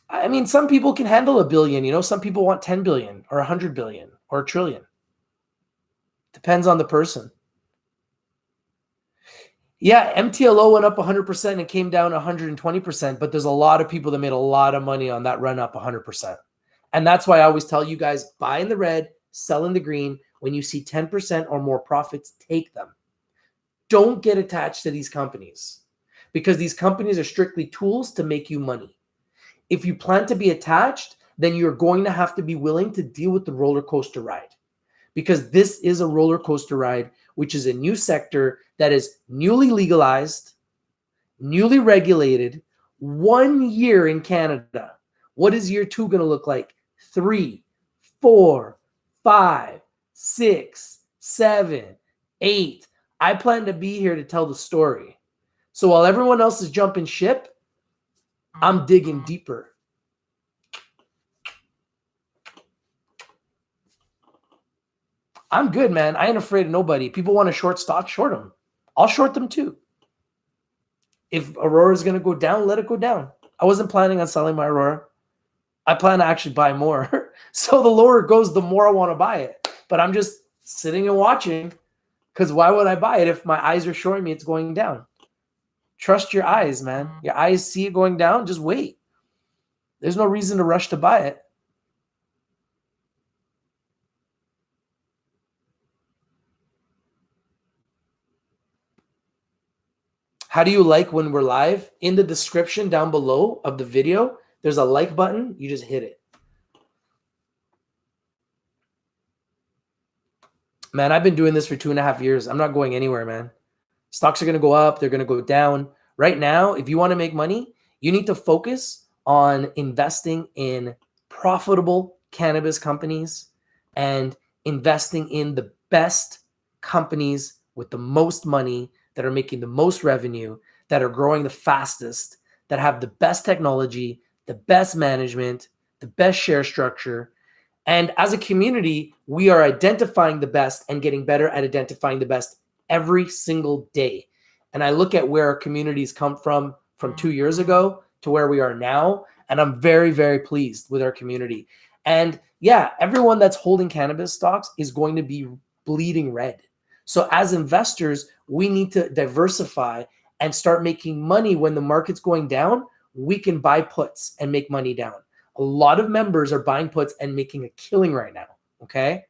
I mean, some people can handle $1 billion, you know, some people want 10 billion or 100 billion or $1 trillion. Depends on the person. Yeah, MTLO went up 100% and came down 120%, but there's a lot of people that made a lot of money on that run up 100%. And that's why I always tell you guys, buy in the red, sell in the green. When you see 10% or more profits, take them. Don't get attached to these companies because these companies are strictly tools to make you money. If you plan to be attached, then you're going to have to be willing to deal with the roller coaster ride, because this is a roller coaster ride, which is a new sector that is newly legalized, newly regulated, 1 year in Canada. What is year 2 going to look like? 3, 4, 5, 6, 7, 8. I plan to be here to tell the story. So while everyone else is jumping ship, I'm digging deeper. I'm good, man. I ain't afraid of nobody. People want to short stock, short them. I'll short them too. If Aurora is going to go down, let it go down. I wasn't planning on selling my Aurora. I plan to actually buy more. So the lower it goes, the more I want to buy it. But I'm just sitting and watching, because why would I buy it if my eyes are showing me it's going down? Trust your eyes, man. Your eyes see it going down. Just wait. There's no reason to rush to buy it. How do you like when we're live? In the description down below of the video, there's a like button. You just hit it. Man, I've been doing this for 2.5 years. I'm not going anywhere, man. Stocks are going to go up. They're going to go down. Right now, if you want to make money, you need to focus on investing in profitable cannabis companies and investing in the best companies with the most money, that are making the most revenue, that are growing the fastest, that have the best technology, the best management, the best share structure. And as a community, we are identifying the best and getting better at identifying the best every single day. And I look at where our communities come from 2 years ago to where we are now, and I'm very, very pleased with our community. And yeah, everyone that's holding cannabis stocks is going to be bleeding red. So as investors, we need to diversify and start making money when the market's going down. We can buy puts and make money down. A lot of members are buying puts and making a killing right now, okay?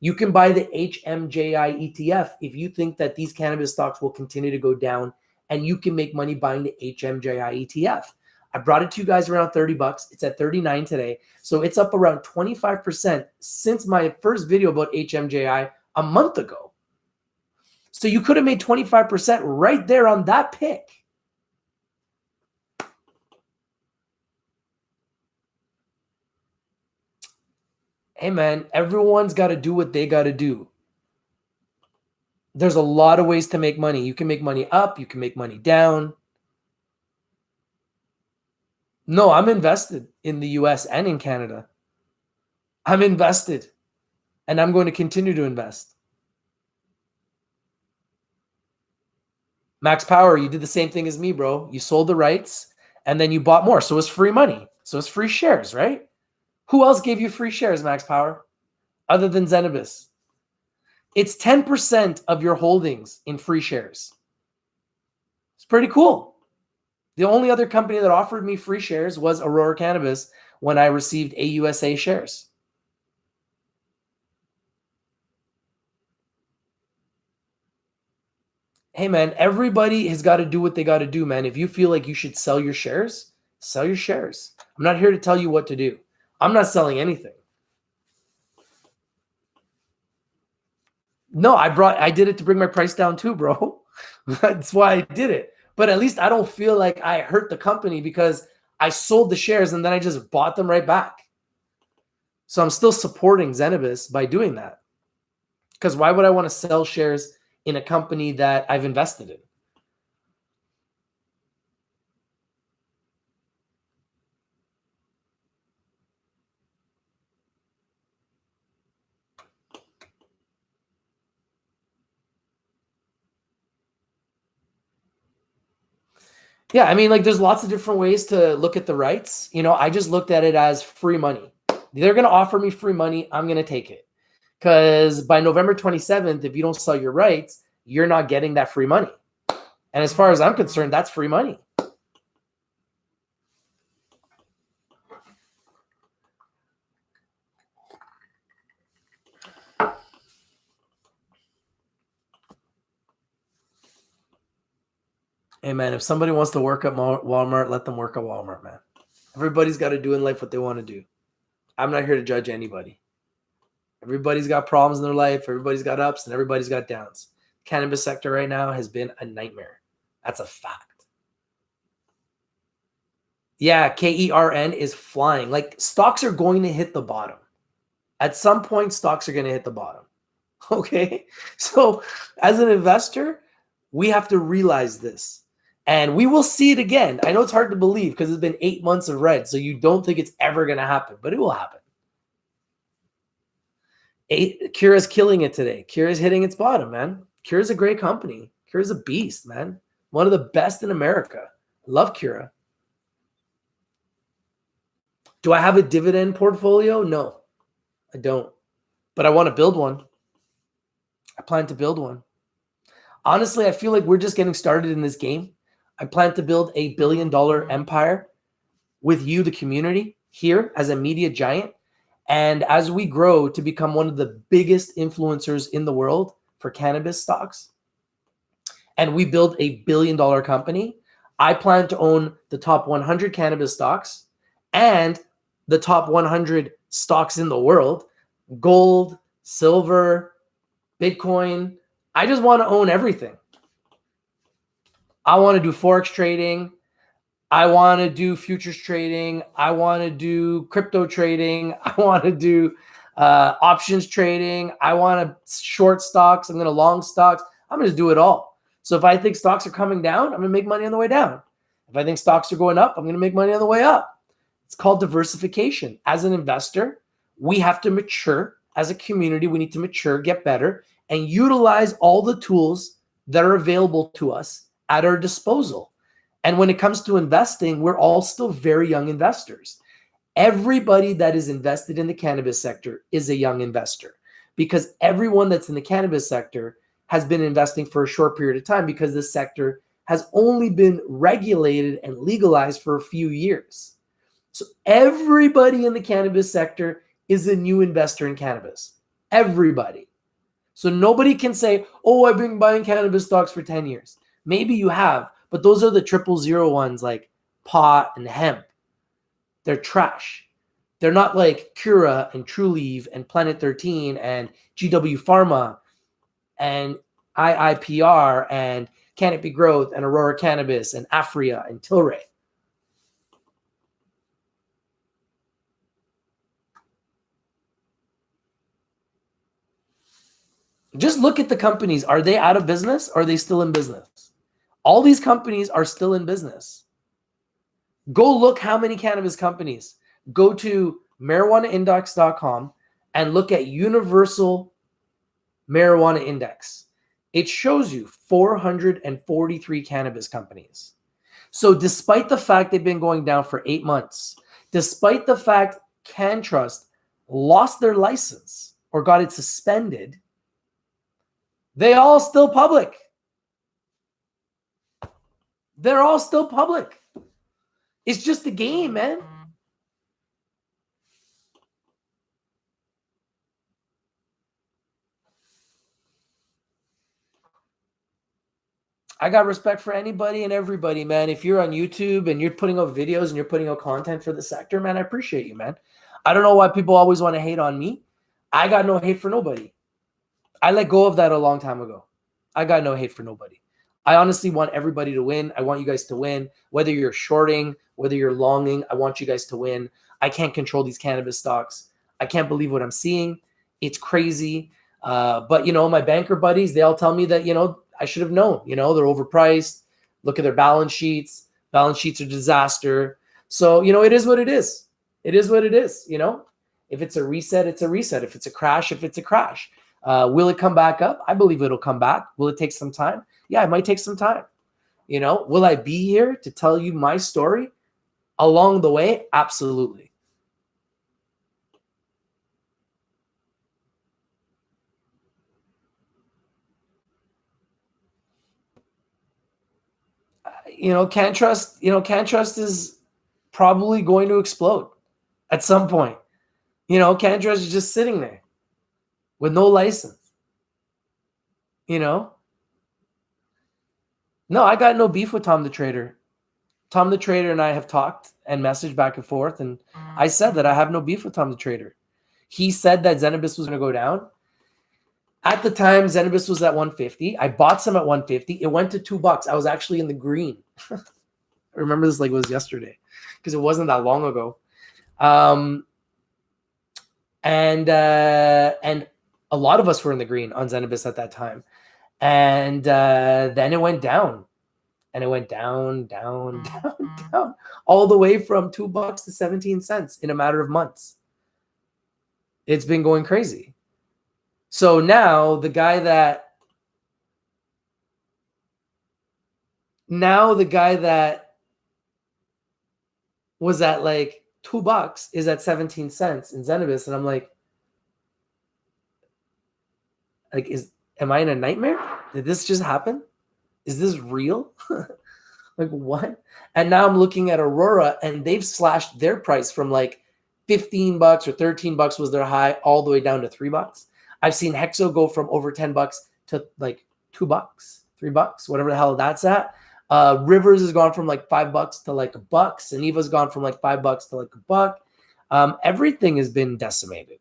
You can buy the HMJI ETF if you think that these cannabis stocks will continue to go down, and you can make money buying the HMJI ETF. I brought it to you guys around $30. It's at 39 today. So it's up around 25% since my first video about HMJI a month ago. So you could have made 25% right there on that pick. Hey, man, everyone's got to do what they got to do. There's a lot of ways to make money. You can make money up. You can make money down. No, I'm invested in the US and in Canada. I'm invested. And I'm going to continue to invest. Max Power, you did the same thing as me, bro. You sold the rights and then you bought more. So it's free money. So it's free shares, right? Who else gave you free shares, Max Power, other than Cannabis? It's 10% of your holdings in free shares. It's pretty cool. The only other company that offered me free shares was Aurora Cannabis when I received AUSA shares. Hey, man, everybody has got to do what they got to do, man. If you feel like you should sell your shares, sell your shares. I'm not here to tell you what to do. I'm not selling anything. No, I did it to bring my price down too, bro. That's why I did it. But at least I don't feel like I hurt the company because I sold the shares and then I just bought them right back. So I'm still supporting Cannabis by doing that. Because why would I want to sell shares in a company that I've invested in? Yeah, I mean, like, there's lots of different ways to look at the rights. You know, I just looked at it as free money. They're going to offer me free money. I'm going to take it. Because by November 27th, if you don't sell your rights, you're not getting that free money. And as far as I'm concerned, that's free money. Hey, man, if somebody wants to work at Walmart, let them work at Walmart, man. Everybody's got to do in life what they want to do. I'm not here to judge anybody. Everybody's got problems in their life. Everybody's got ups and everybody's got downs. The cannabis sector right now has been a nightmare. That's a fact. Yeah, KERN is flying. Like, stocks are going to hit the bottom. At some point, stocks are going to hit the bottom. Okay? So as an investor, we have to realize this. And we will see it again. I know it's hard to believe because it's been 8 months of red. So you don't think it's ever going to happen, but it will happen. Cura's killing it today. Cura's hitting its bottom, man. Cura's a great company. Cura's a beast, man. One of the best in America. Love Cura. Do I have a dividend portfolio? No, I don't. But I want to build one. I plan to build one. Honestly, I feel like we're just getting started in this game. I plan to build a $1 billion empire with you, the community, here as a media giant. And as we grow to become one of the biggest influencers in the world for cannabis stocks, and we build a $1 billion company, I plan to own the top 100 cannabis stocks and the top 100 stocks in the world, gold, silver, Bitcoin. I just want to own everything. I want to do Forex trading. I want to do futures trading. I want to do crypto trading. I want to do options trading. I want to short stocks. I'm going to long stocks. I'm going to do it all. So if I think stocks are coming down, I'm going to make money on the way down. If I think stocks are going up, I'm going to make money on the way up. It's called diversification. As an investor, we have to mature. As a community, we need to mature, get better, and utilize all the tools that are available to us at our disposal. And when it comes to investing, we're all still very young investors. Everybody that is invested in the cannabis sector is a young investor because everyone that's in the cannabis sector has been investing for a short period of time because the sector has only been regulated and legalized for a few years. So everybody in the cannabis sector is a new investor in cannabis. Everybody. So nobody can say, oh, I've been buying cannabis stocks for 10 years. Maybe you have, but those are the 000 ones like pot and hemp. They're trash. They're not like Cura and Trulieve and Planet 13 and GW Pharma and IIPR and Canopy Growth and Aurora Cannabis and Afria and Tilray. Just look at the companies. Are they out of business or are they still in business? All these companies are still in business. Go look how many cannabis companies. Go to marijuanaindex.com and look at universal marijuana index, it shows you 443 cannabis companies. So despite the fact they've been going down for 8 months, despite the fact CannTrust lost their license or got it suspended, they all still public. They're all still public. It's just a game, man. I got respect for anybody and everybody, man. If you're on YouTube and you're putting out videos and you're putting out content for the sector, man, I appreciate you, man. I don't know why people always want to hate on me. I got no hate for nobody. I let go of that a long time ago. I got no hate for nobody. I honestly want everybody to win. I want you guys to win. Whether you're shorting, whether you're longing, I want you guys to win. I can't control these cannabis stocks. I can't believe what I'm seeing. It's crazy. But, you know, my banker buddies, they all tell me that, you know, I should have known. You know, they're overpriced. Look at their balance sheets. Balance sheets are disaster. So, you know, it is what it is. It is what it is, you know. If it's a reset, it's a reset. If it's a crash, if it's a crash. Will it come back up? I believe it'll come back. Will it take some time? Yeah, it might take some time. You know, will I be here to tell you my story along the way? Absolutely. You know, CannTrust is probably going to explode at some point. You know, CannTrust is just sitting there with no license. You know? No, I got no beef with Tom the Trader. Tom the Trader and I have talked and messaged back and forth, and I said that I have no beef with Tom the Trader. He said that Cannabis was going to go down. At the time, Cannabis was at 150. I bought some at 150. It went to $2. I was actually in the green. I remember this like it was yesterday because it wasn't that long ago. And a lot of us were in the green on Cannabis at that time. And then it went down. And it went down, down, down, all the way from $2 to 17 cents in a matter of months. It's been going crazy. So now the guy that was at like $2 is at 17 cents in Cannabis. And I'm like, am I in a nightmare? Did this just happen? Is this real? Like what? And now I'm looking at Aurora and they've slashed their price from like $15 or $13 was their high all the way down to $3. I've seen Hexo go from over $10 to like $2, $3, whatever the hell that's at. Rivers has gone from like $5 to like $1. And Eva's gone from like $5 to like $1. Everything has been decimated.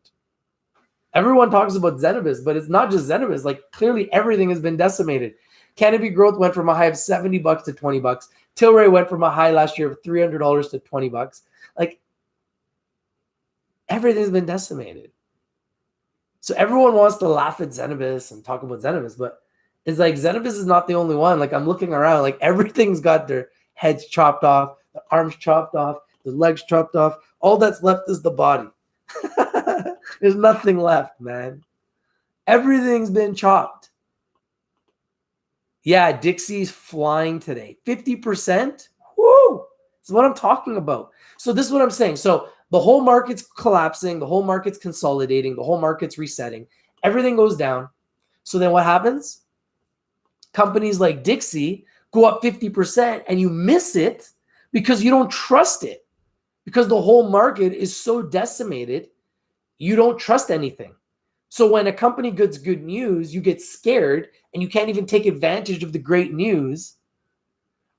Everyone talks about Cannabis, but it's not just Cannabis. Like clearly everything has been decimated. Canopy Growth went from a high of $70 to $20. Tilray went from a high last year of $300 to $20. Like everything's been decimated. So everyone wants to laugh at Cannabis and talk about Cannabis, but it's like Cannabis is not the only one. Like I'm looking around, like everything's got their heads chopped off, the arms chopped off, the legs chopped off. All that's left is the body. There's nothing left, man. Everything's been chopped. Yeah, Dixie's flying today. 50%? Woo! This is what I'm talking about. So this is what I'm saying. So the whole market's collapsing. The whole market's consolidating. The whole market's resetting. Everything goes down. So then what happens? Companies like Dixie go up 50% and you miss it because you don't trust it. Because the whole market is so decimated, you don't trust anything. So when a company gets good news, you get scared and you can't even take advantage of the great news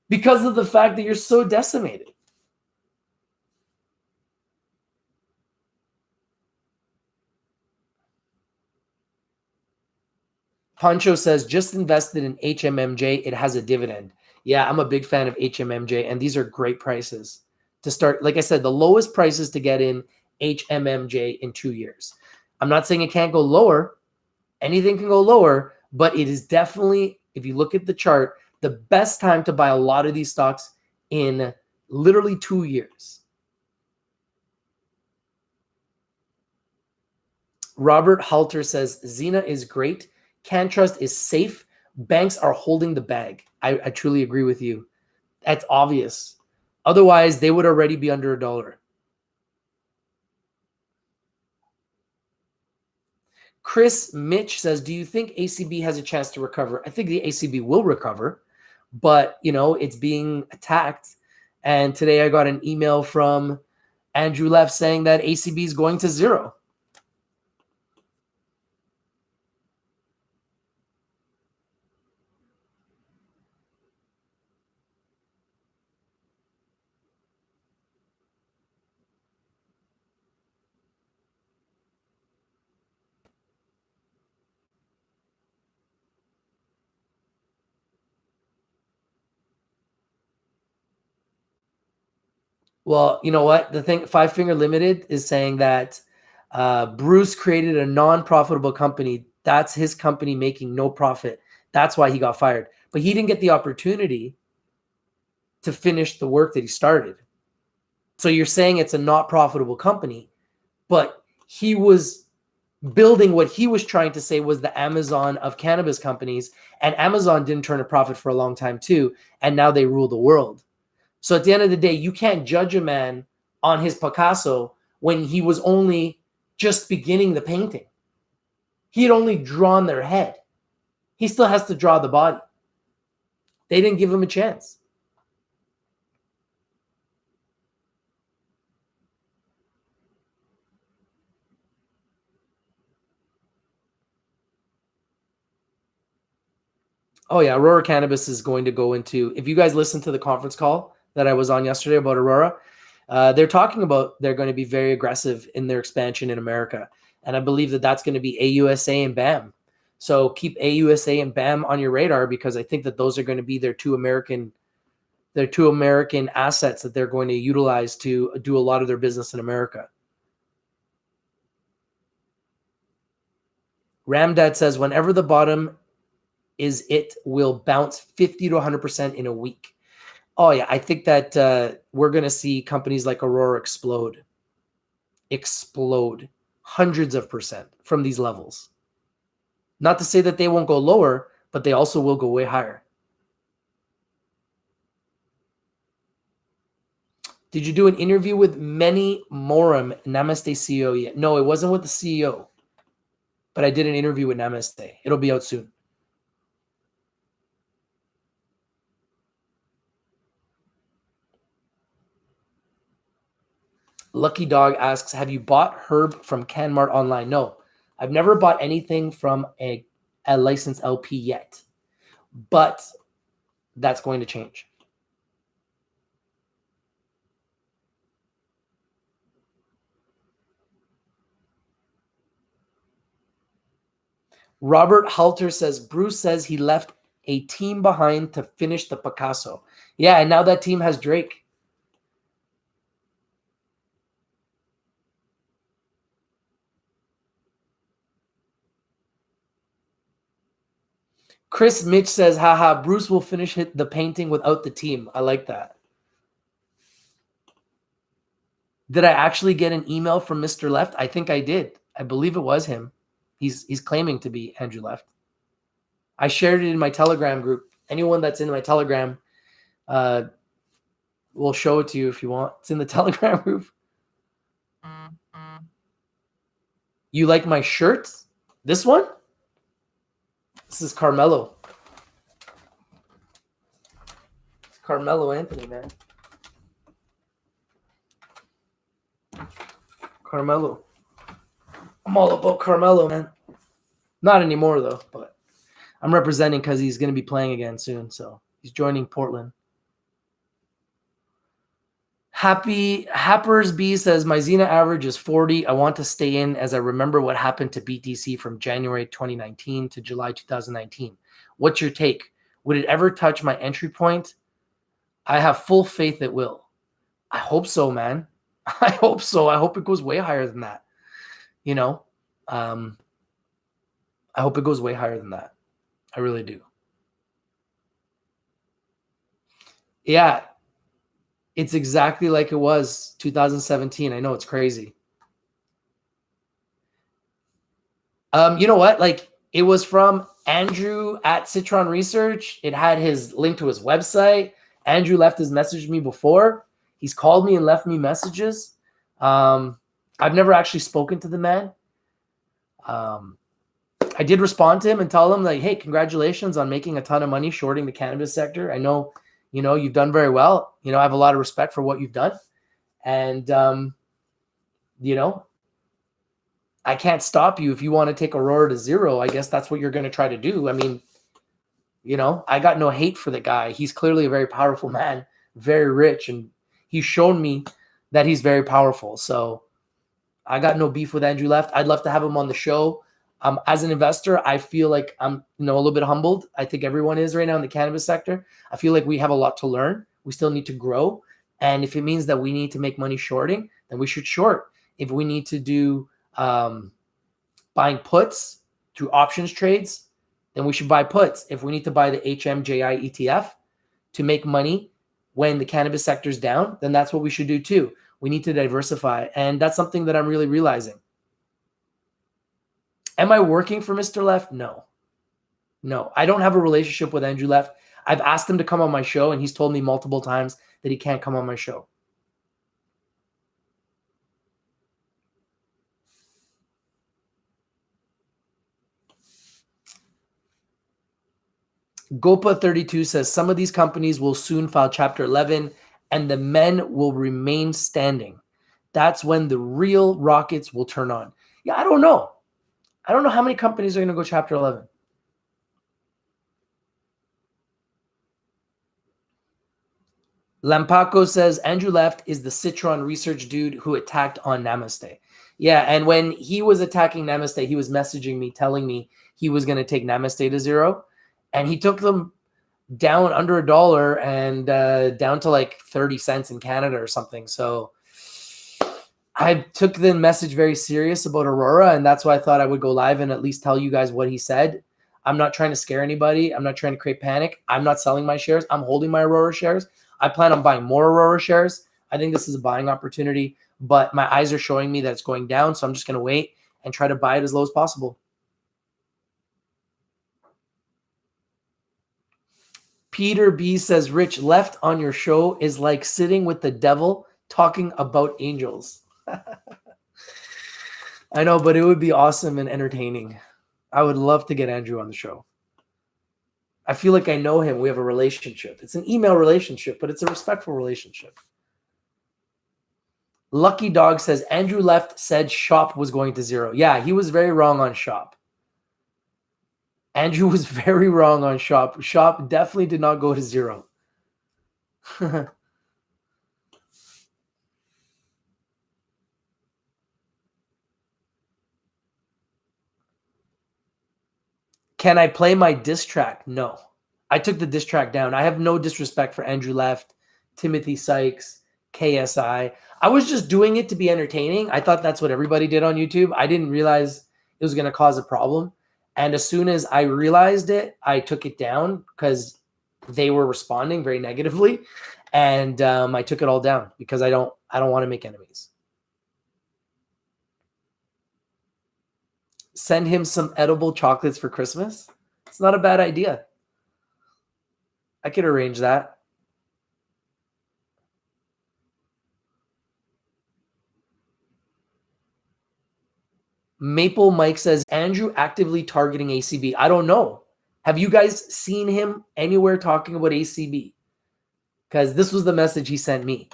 because of the fact that you're so decimated. Pancho says, just invested in HMMJ. It has a dividend. Yeah, I'm a big fan of HMMJ, and these are great prices to start. Like I said, the lowest prices to get in HMMJ in 2 years. I'm not saying it can't go lower. Anything can go lower, but it is definitely, if you look at the chart, the best time to buy a lot of these stocks in literally 2 years. Robert Halter says Zena is great. CanTrust is safe. Banks are holding the bag. I truly agree with you. That's obvious. Otherwise, they would already be under $1. Chris Mitch says, do you think ACB has a chance to recover? I think the ACB will recover, but, it's being attacked. And today I got an email from Andrew Leff saying that ACB is going to zero. Well, you know what? The thing, Five Finger Limited is saying that Bruce created a non-profitable company. That's his company making no profit. That's why he got fired. But he didn't get the opportunity to finish the work that he started. So you're saying it's a not profitable company, but he was building what he was trying to say was the Amazon of cannabis companies. And Amazon didn't turn a profit for a long time too. And now they rule the world. So at the end of the day, you can't judge a man on his Picasso when he was only just beginning the painting. He had only drawn their head. He still has to draw the body. They didn't give him a chance. Oh yeah, Aurora Cannabis is going to go into, if you guys listened to the conference call that I was on yesterday about Aurora, they're talking about they're going to be very aggressive in their expansion in America. And I believe that that's going to be AUSA and BAM. So keep AUSA and BAM on your radar, because I think that those are going to be their two American assets that they're going to utilize to do a lot of their business in America. Ramdad says, whenever the bottom is, it will bounce 50 to 100% in a week. Oh yeah, I think that we're going to see companies like Aurora explode hundreds of percent from these levels. Not to say that they won't go lower, but they also will go way higher. Did you do an interview with Many Moram, Namaste CEO yet? No, it wasn't with the CEO, but I did an interview with Namaste. It'll be out soon. Lucky Dog asks, have you bought herb from CanMart online? No, I've never bought anything from a licensed LP yet, but that's going to change. Robert Halter says, Bruce says he left a team behind to finish the Picasso. Yeah, and now that team has Drake. Chris Mitch says, haha, Bruce will finish the painting without the team. I like that. Did I actually get an email from Mr. Left? I think I did. I believe it was him. He's claiming to be Andrew Left. I shared it in my Telegram group. Anyone that's in my Telegram will show it to you if you want. It's in the Telegram group. You like my shirt? This one? This is Carmelo. It's Carmelo Anthony, man. Carmelo. I'm all about Carmelo, man. Not anymore, though, but I'm representing because he's going to be playing again soon. So he's joining Portland. Happers B says, my Xena average is 40. I want to stay in as I remember what happened to BTC from January 2019 to July 2019. What's your take? Would it ever touch my entry point? I have full faith it will. I hope so, man. I hope so. I hope it goes way higher than that. I hope it goes way higher than that. I really do. Yeah. It's exactly like it was 2017. I know, it's crazy. You know what? Like, it was from Andrew at Citron Research. It had his link to his website. Andrew left his message to me before. He's called me and left me messages. I've never actually spoken to the man. I did respond to him and tell him, like, hey, congratulations on making a ton of money shorting the cannabis sector. I know, you've done very well. I have a lot of respect for what you've done. And, I can't stop you if you want to take Aurora to zero. I guess that's what you're going to try to do. I mean, I got no hate for the guy. He's clearly a very powerful man, very rich, and he's shown me that he's very powerful. So I got no beef with Andrew Left. I'd love to have him on the show. As an investor, I feel like I'm, a little bit humbled. I think everyone is right now in the cannabis sector. I feel like we have a lot to learn. We still need to grow. And if it means that we need to make money shorting, then we should short. If we need to do buying puts through options trades, then we should buy puts. If we need to buy the HMJI ETF to make money when the cannabis sector is down, then that's what we should do too. We need to diversify. And that's something that I'm really realizing. Am I working for Mr. Left? No. I don't have a relationship with Andrew Left. I've asked him to come on my show, and he's told me multiple times that he can't come on my show. Gopa32 says some of these companies will soon file Chapter 11 and the men will remain standing. That's when the real rockets will turn on. Yeah, I don't know. I don't know how many companies are going to go Chapter 11. Lampaco says Andrew Left is the Citron research dude who attacked on Namaste. Yeah, and when he was attacking Namaste, he was messaging me, telling me he was going to take Namaste to zero. And he took them down under $1 and down to like 30 cents in Canada or something. So I took the message very serious about Aurora, and that's why I thought I would go live and at least tell you guys what he said. I'm not trying to scare anybody. I'm not trying to create panic. I'm not selling my shares. I'm holding my Aurora shares. I plan on buying more Aurora shares. I think this is a buying opportunity, but my eyes are showing me that it's going down, so I'm just going to wait and try to buy it as low as possible. Peter B says, Rich, Left on your show is like sitting with the devil talking about angels. I know, but it would be awesome and entertaining. I would love to get Andrew on the show. I feel like I know him. We have a relationship. It's an email relationship, but it's a respectful relationship. Lucky Dog says, Andrew Left said Shop was going to zero. Yeah, he was very wrong on Shop. Andrew was very wrong on Shop. Shop definitely did not go to zero. Can I play my diss track? No. I took the diss track down. I have no disrespect for Andrew Left, Timothy Sykes, KSI. I was just doing it to be entertaining. I thought that's what everybody did on YouTube. I didn't realize it was going to cause a problem. And as soon as I realized it, I took it down because they were responding very negatively. And I took it all down because I don't want to make enemies. Send him some edible chocolates for Christmas. It's not a bad idea. I could arrange that. Maple Mike says, Andrew actively targeting ACB. I don't know. Have you guys seen him anywhere talking about ACB? Because this was the message he sent me.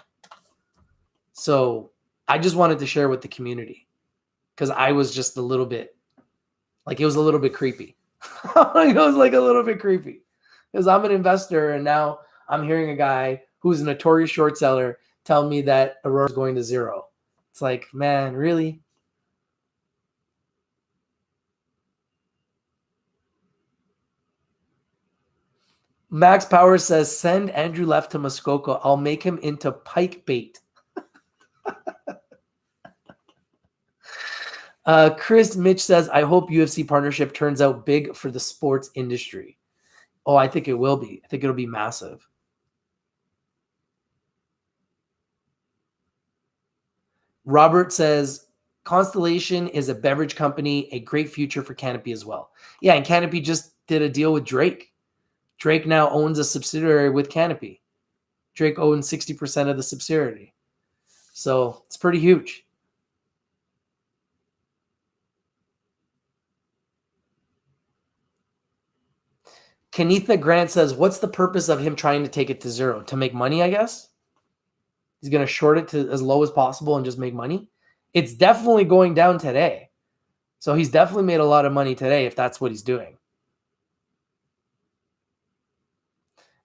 So I just wanted to share with the community because I was just a little bit, like, it was a little bit creepy. It was like a little bit creepy because I'm an investor and now I'm hearing a guy who's a notorious short seller tell me that Aurora is going to zero. It's like, man, really? Max Power says, send Andrew Left to Muskoka. I'll make him into pike bait. Chris Mitch says, I hope UFC partnership turns out big for the sports industry. Oh, I think it will be. I think it'll be massive. Robert says, Constellation is a beverage company, a great future for Canopy as well. Yeah, and Canopy just did a deal with Drake. Drake now owns a subsidiary with Canopy. Drake owns 60% of the subsidiary. So it's pretty huge. Kenitha Grant says, what's the purpose of him trying to take it to zero? To make money, I guess? He's going to short it to as low as possible and just make money? It's definitely going down today. So he's definitely made a lot of money today if that's what he's doing.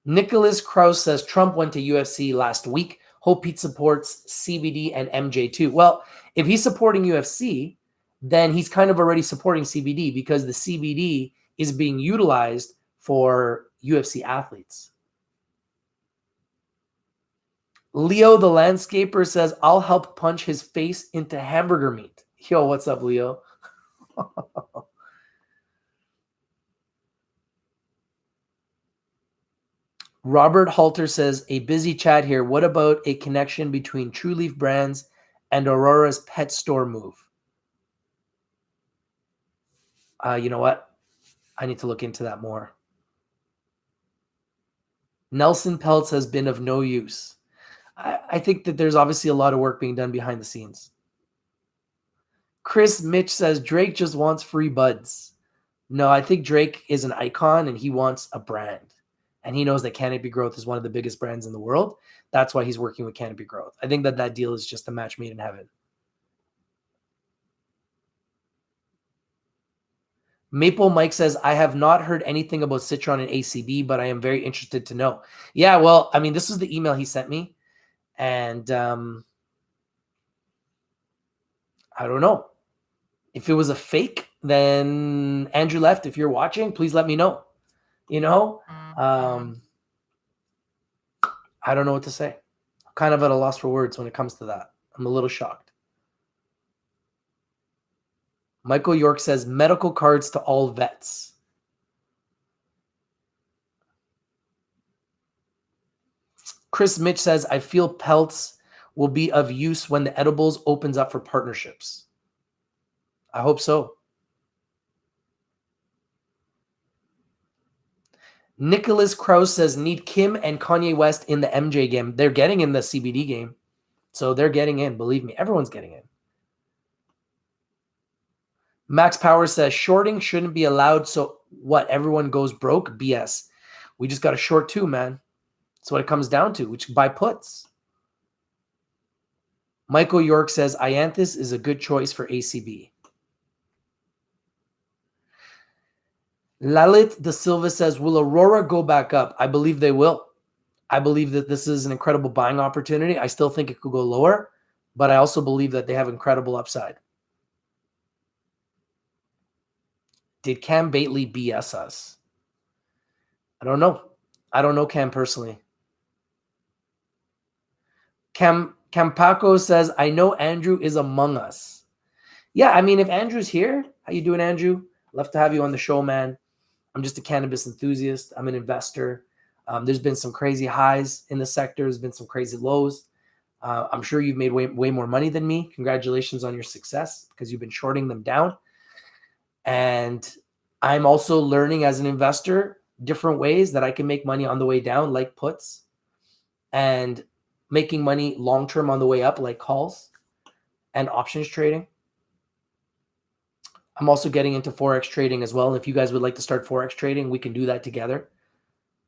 Nicholas Krause says, Trump went to UFC last week. Hope he supports CBD and MJ too. Well, if he's supporting UFC, then he's kind of already supporting CBD because the CBD is being utilized for UFC athletes. Leo the landscaper says, I'll help punch his face into hamburger meat. Yo, what's up, Leo? Robert Halter says, a busy chat here. What about a connection between True Leaf Brands and Aurora's pet store move? You know what? I need to look into that more. Nelson Peltz has been of no use. I think that there's obviously a lot of work being done behind the scenes. Chris Mitch says, Drake just wants free buds. No, I think Drake is an icon and he wants a brand. And he knows that Canopy Growth is one of the biggest brands in the world. That's why he's working with Canopy Growth. I think that that deal is just a match made in heaven. Maple Mike says, I have not heard anything about Citron and ACB, but I am very interested to know. Yeah, well, I mean, this is the email he sent me. And I don't know. If it was a fake, then Andrew Left, if you're watching, please let me know. You know, I don't know what to say. I'm kind of at a loss for words when it comes to that. I'm a little shocked. Michael York says, medical cards to all vets. Chris Mitch says, I feel Pelts will be of use when the edibles opens up for partnerships. I hope so. Nicholas Krause says, need Kim and Kanye West in the MJ game. They're getting in the CBD game. So they're getting in. Believe me, everyone's getting in. Max Power says, shorting shouldn't be allowed. So what? Everyone goes broke? BS. We just got to short too, man. That's what it comes down to. We should buy puts. Michael York says, Ianthus is a good choice for ACB. Lalit Da Silva says, will Aurora go back up? I believe they will. I believe that this is an incredible buying opportunity. I still think it could go lower, but I also believe that they have incredible upside. Did Cam Bately BS us? I don't know. I don't know Cam personally. Campaco says, I know Andrew is among us. Yeah, I mean, if Andrew's here, how you doing, Andrew? Love to have you on the show, man. I'm just a cannabis enthusiast. I'm an investor. There's been some crazy highs in the sector. There's been some crazy lows. I'm sure you've made way more money than me. Congratulations on your success because you've been shorting them down. And I'm also learning as an investor different ways that I can make money on the way down, like puts, and making money long-term on the way up, like calls and options trading. I'm also getting into Forex trading as well. If you guys would like to start Forex trading, we can do that together.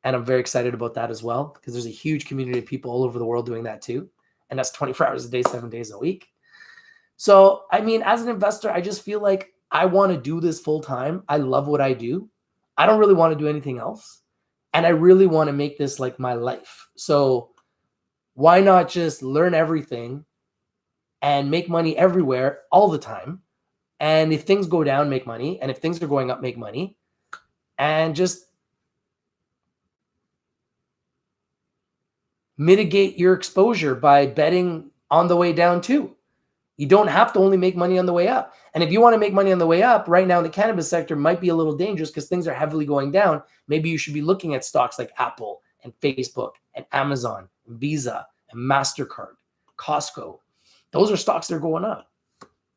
And I'm very excited about that as well because there's a huge community of people all over the world doing that too. And that's 24 hours a day, 7 days a week. So, I mean, as an investor, I just feel like I want to do this full time. I love what I do. I don't really want to do anything else. And I really want to make this like my life. So why not just learn everything and make money everywhere all the time? And if things go down, make money. And if things are going up, make money. And just mitigate your exposure by betting on the way down too. You don't have to only make money on the way up. And if you want to make money on the way up, right now in the cannabis sector might be a little dangerous because things are heavily going down. Maybe you should be looking at stocks like Apple and Facebook and Amazon, and Visa and MasterCard, Costco. Those are stocks that are going up.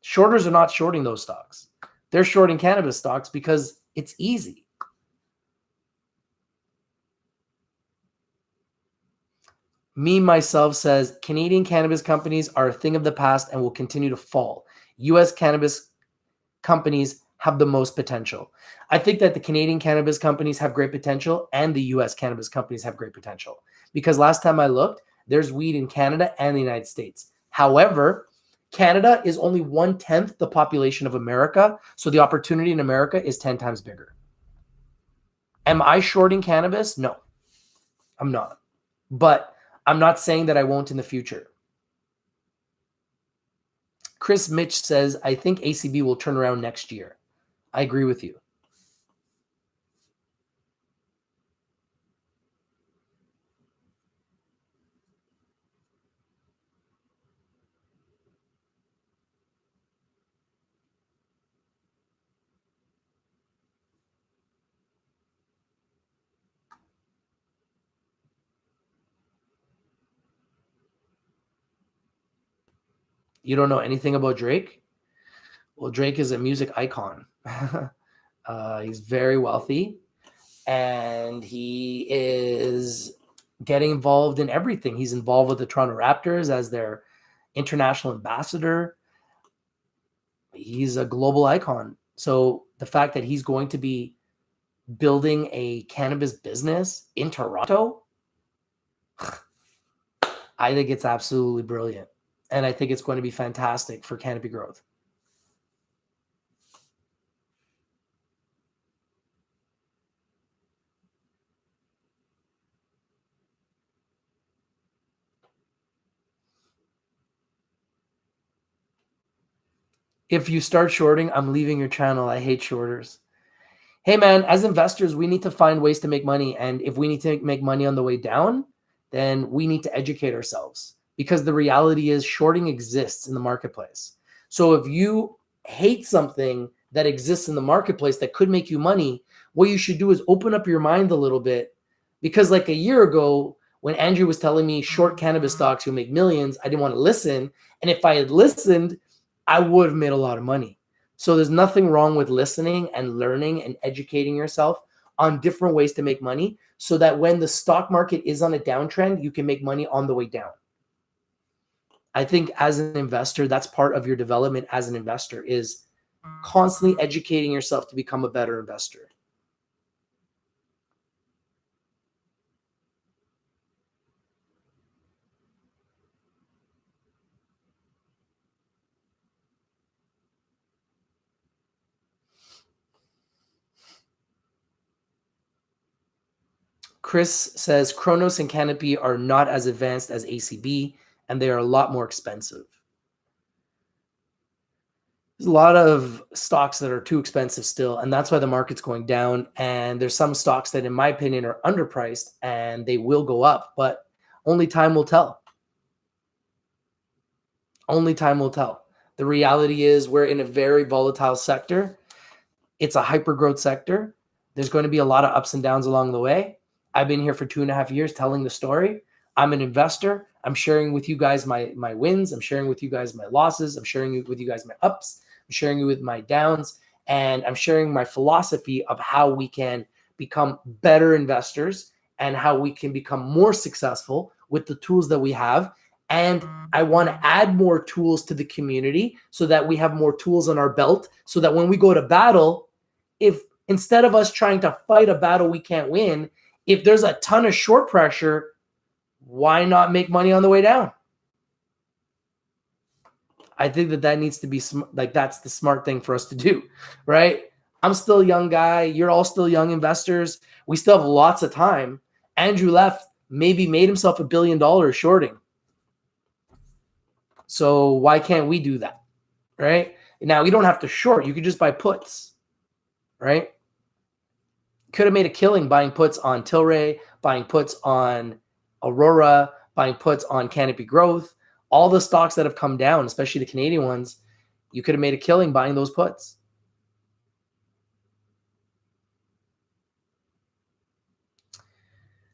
Shorters are not shorting those stocks. They're shorting cannabis stocks because it's easy. Me, myself says, Canadian cannabis companies are a thing of the past and will continue to fall. U.S. cannabis companies have the most potential. I think that the Canadian cannabis companies have great potential and the U.S. cannabis companies have great potential. Because last time I looked, there's weed in Canada and the United States. However, Canada is only 1/10 the population of America, so the opportunity in America is 10 times bigger. Am I shorting cannabis? No, I'm not. But I'm not saying that I won't in the future. Chris Mitch says, I think ACB will turn around next year. I agree with you. You don't know anything about Drake? Well, Drake is a music icon. He's very wealthy, and he is getting involved in everything. He's involved with the Toronto Raptors as their international ambassador. He's a global icon. So the fact that he's going to be building a cannabis business in Toronto, I think it's absolutely brilliant. And I think it's going to be fantastic for canopy growth. If you start shorting, I'm leaving your channel. I hate shorters. Hey, man, as investors, we need to find ways to make money. And if we need to make money on the way down, then we need to educate ourselves, because the reality is shorting exists in the marketplace. So if you hate something that exists in the marketplace that could make you money, what you should do is open up your mind a little bit. Because like a year ago, when Andrew was telling me short cannabis stocks, you'll make millions, I didn't want to listen. And if I had listened, I would have made a lot of money. So there's nothing wrong with listening and learning and educating yourself on different ways to make money, so that when the stock market is on a downtrend, you can make money on the way down. I think as an investor, that's part of your development as an investor, is constantly educating yourself to become a better investor. Chris says Kronos and Canopy are not as advanced as ACB, and they are a lot more expensive. There's a lot of stocks that are too expensive still, and that's why the market's going down. And there's some stocks that, in my opinion, are underpriced, and they will go up, but only time will tell. Only time will tell. The reality is we're in a very volatile sector. It's a hyper growth sector. There's going to be a lot of ups and downs along the way. I've been here for 2.5 years telling the story. I'm an investor. I'm sharing with you guys my wins. I'm sharing with you guys my losses. I'm sharing with you guys my ups. I'm sharing with my downs. And I'm sharing my philosophy of how we can become better investors and how we can become more successful with the tools that we have. And I want to add more tools to the community so that we have more tools on our belt, so that when we go to battle, if instead of us trying to fight a battle we can't win, if there's a ton of short pressure, why not make money on the way down? I think that needs to be like, that's the smart thing for us to do, right? I'm still a young guy. You're all still young investors. We still have lots of time. Andrew left, maybe made himself $1 billion shorting. So why can't we do that, right? Now, you don't have to short. You could just buy puts, right? Could have made a killing buying puts on Tilray, buying puts on Aurora, buying puts on Canopy Growth. All the stocks that have come down, especially the Canadian ones, you could have made a killing buying those puts.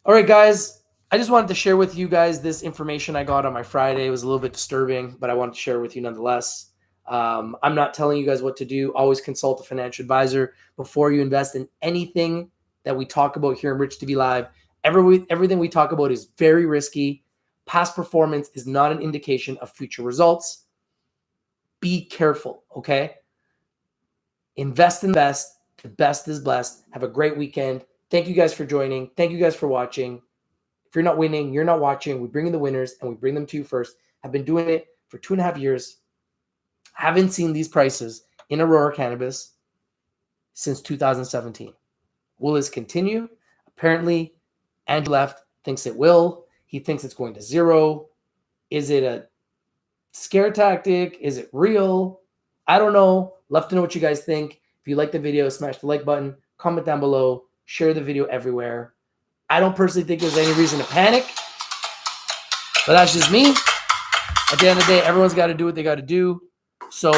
All right, guys. I just wanted to share with you guys this information I got on my Friday. It was a little bit disturbing, but I wanted to share with you nonetheless. I'm not telling you guys what to do. Always consult a financial advisor before you invest in anything that we talk about here in Rich TV Live. Everything we talk about is very risky. Past performance is not an indication of future results. Be careful, okay? Invest in the best. The best is blessed. Have a great weekend. Thank you guys for joining. Thank you guys for watching. If you're not winning, you're not watching. We bring in the winners and we bring them to you first. I've been doing it for 2.5 years. Haven't seen these prices in Aurora Cannabis since 2017. Will this continue? Apparently, Andrew Left thinks it will. He thinks it's going to zero. Is it a scare tactic? Is it real? I don't know. Love to know what you guys think. If you like the video, smash the like button, comment down below, share the video everywhere. I don't personally think there's any reason to panic, but that's just me. At the end of the day, everyone's got to do what they got to do. So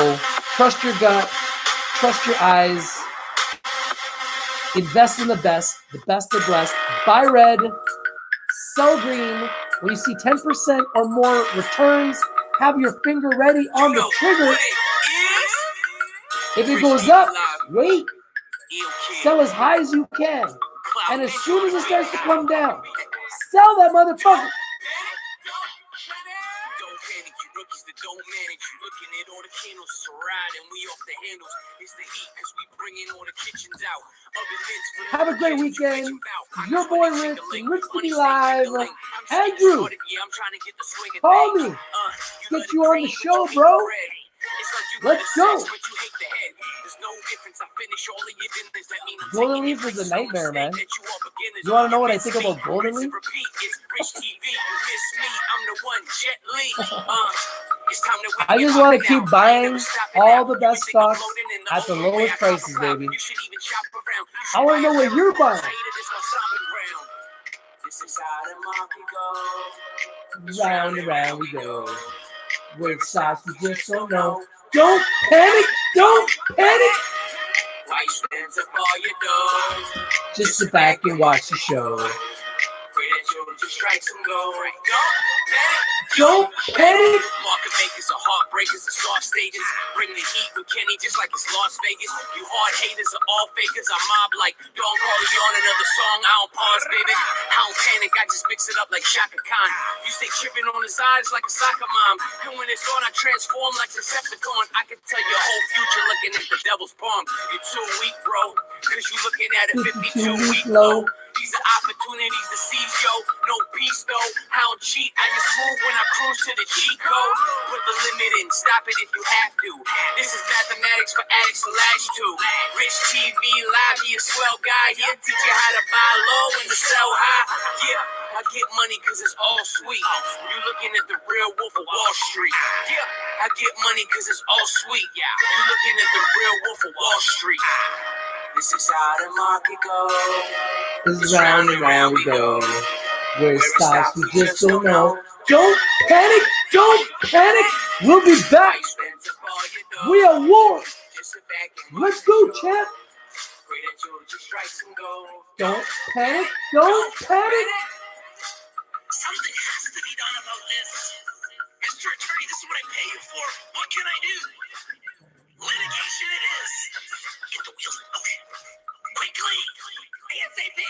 trust your gut, trust your eyes, invest in the best are blessed. Buy red, sell green. When you see 10% or more returns, have your finger ready on the trigger. If it goes up, wait. Sell as high as you can. And as soon as it starts to come down, sell that motherfucker. Don't manage, looking at all the candles, it's a ride and we off the handles. It's the heat because we bringing all the kitchens out. Have a great weekend. Your boy Rich, Rich TV Live. Andrew, call me. Get you on the show, bro. Let's go. Golden Leaf is a nightmare, man. You want to know what I think about Golden Leaf? I just want to keep buying all the best stocks at the lowest prices, baby. I want to know what you're buying. Round and round we go. Where it stops, we just don't know. Don't panic! Don't panic! Just sit back and watch the show. Don't panic! Market makers are heartbreakers, the soft stages. Bring the heat with Kenny just like it's Las Vegas. You hard haters are all fakers. I mob like Don Corleone, another song. I don't pause, baby. I don't panic, I just mix it up like Shaka Khan. You stay tripping on the sides like a soccer mom. And when it's on, I transform like Decepticon. I can tell your whole future looking at the devil's palm. You're too weak, bro, cause you looking at a 52-week low. These are opportunities to seize, yo. No peace, though. I don't cheat. I just move when I cruise to the cheat code. Put the limit in. Stop it if you have to. This is mathematics for addicts to latch to. Rich TV Live, he a swell guy. He'll teach you how to buy low and to sell high. Yeah, I get money because it's all sweet. You looking at the real wolf of Wall Street. Yeah, I get money because it's all sweet. You looking at the real wolf of Wall Street. This is how the market goes. This is round and round we go. Where it stops, we just don't know. Don't panic! Don't panic! We'll be back! We are war! Let's go, champ! Don't panic! Don't panic! Something has to be done about this. Mr. Attorney, this is what I pay you for. What can I do? Litigation it is. Get the wheels in motion. Quickly. ASAP.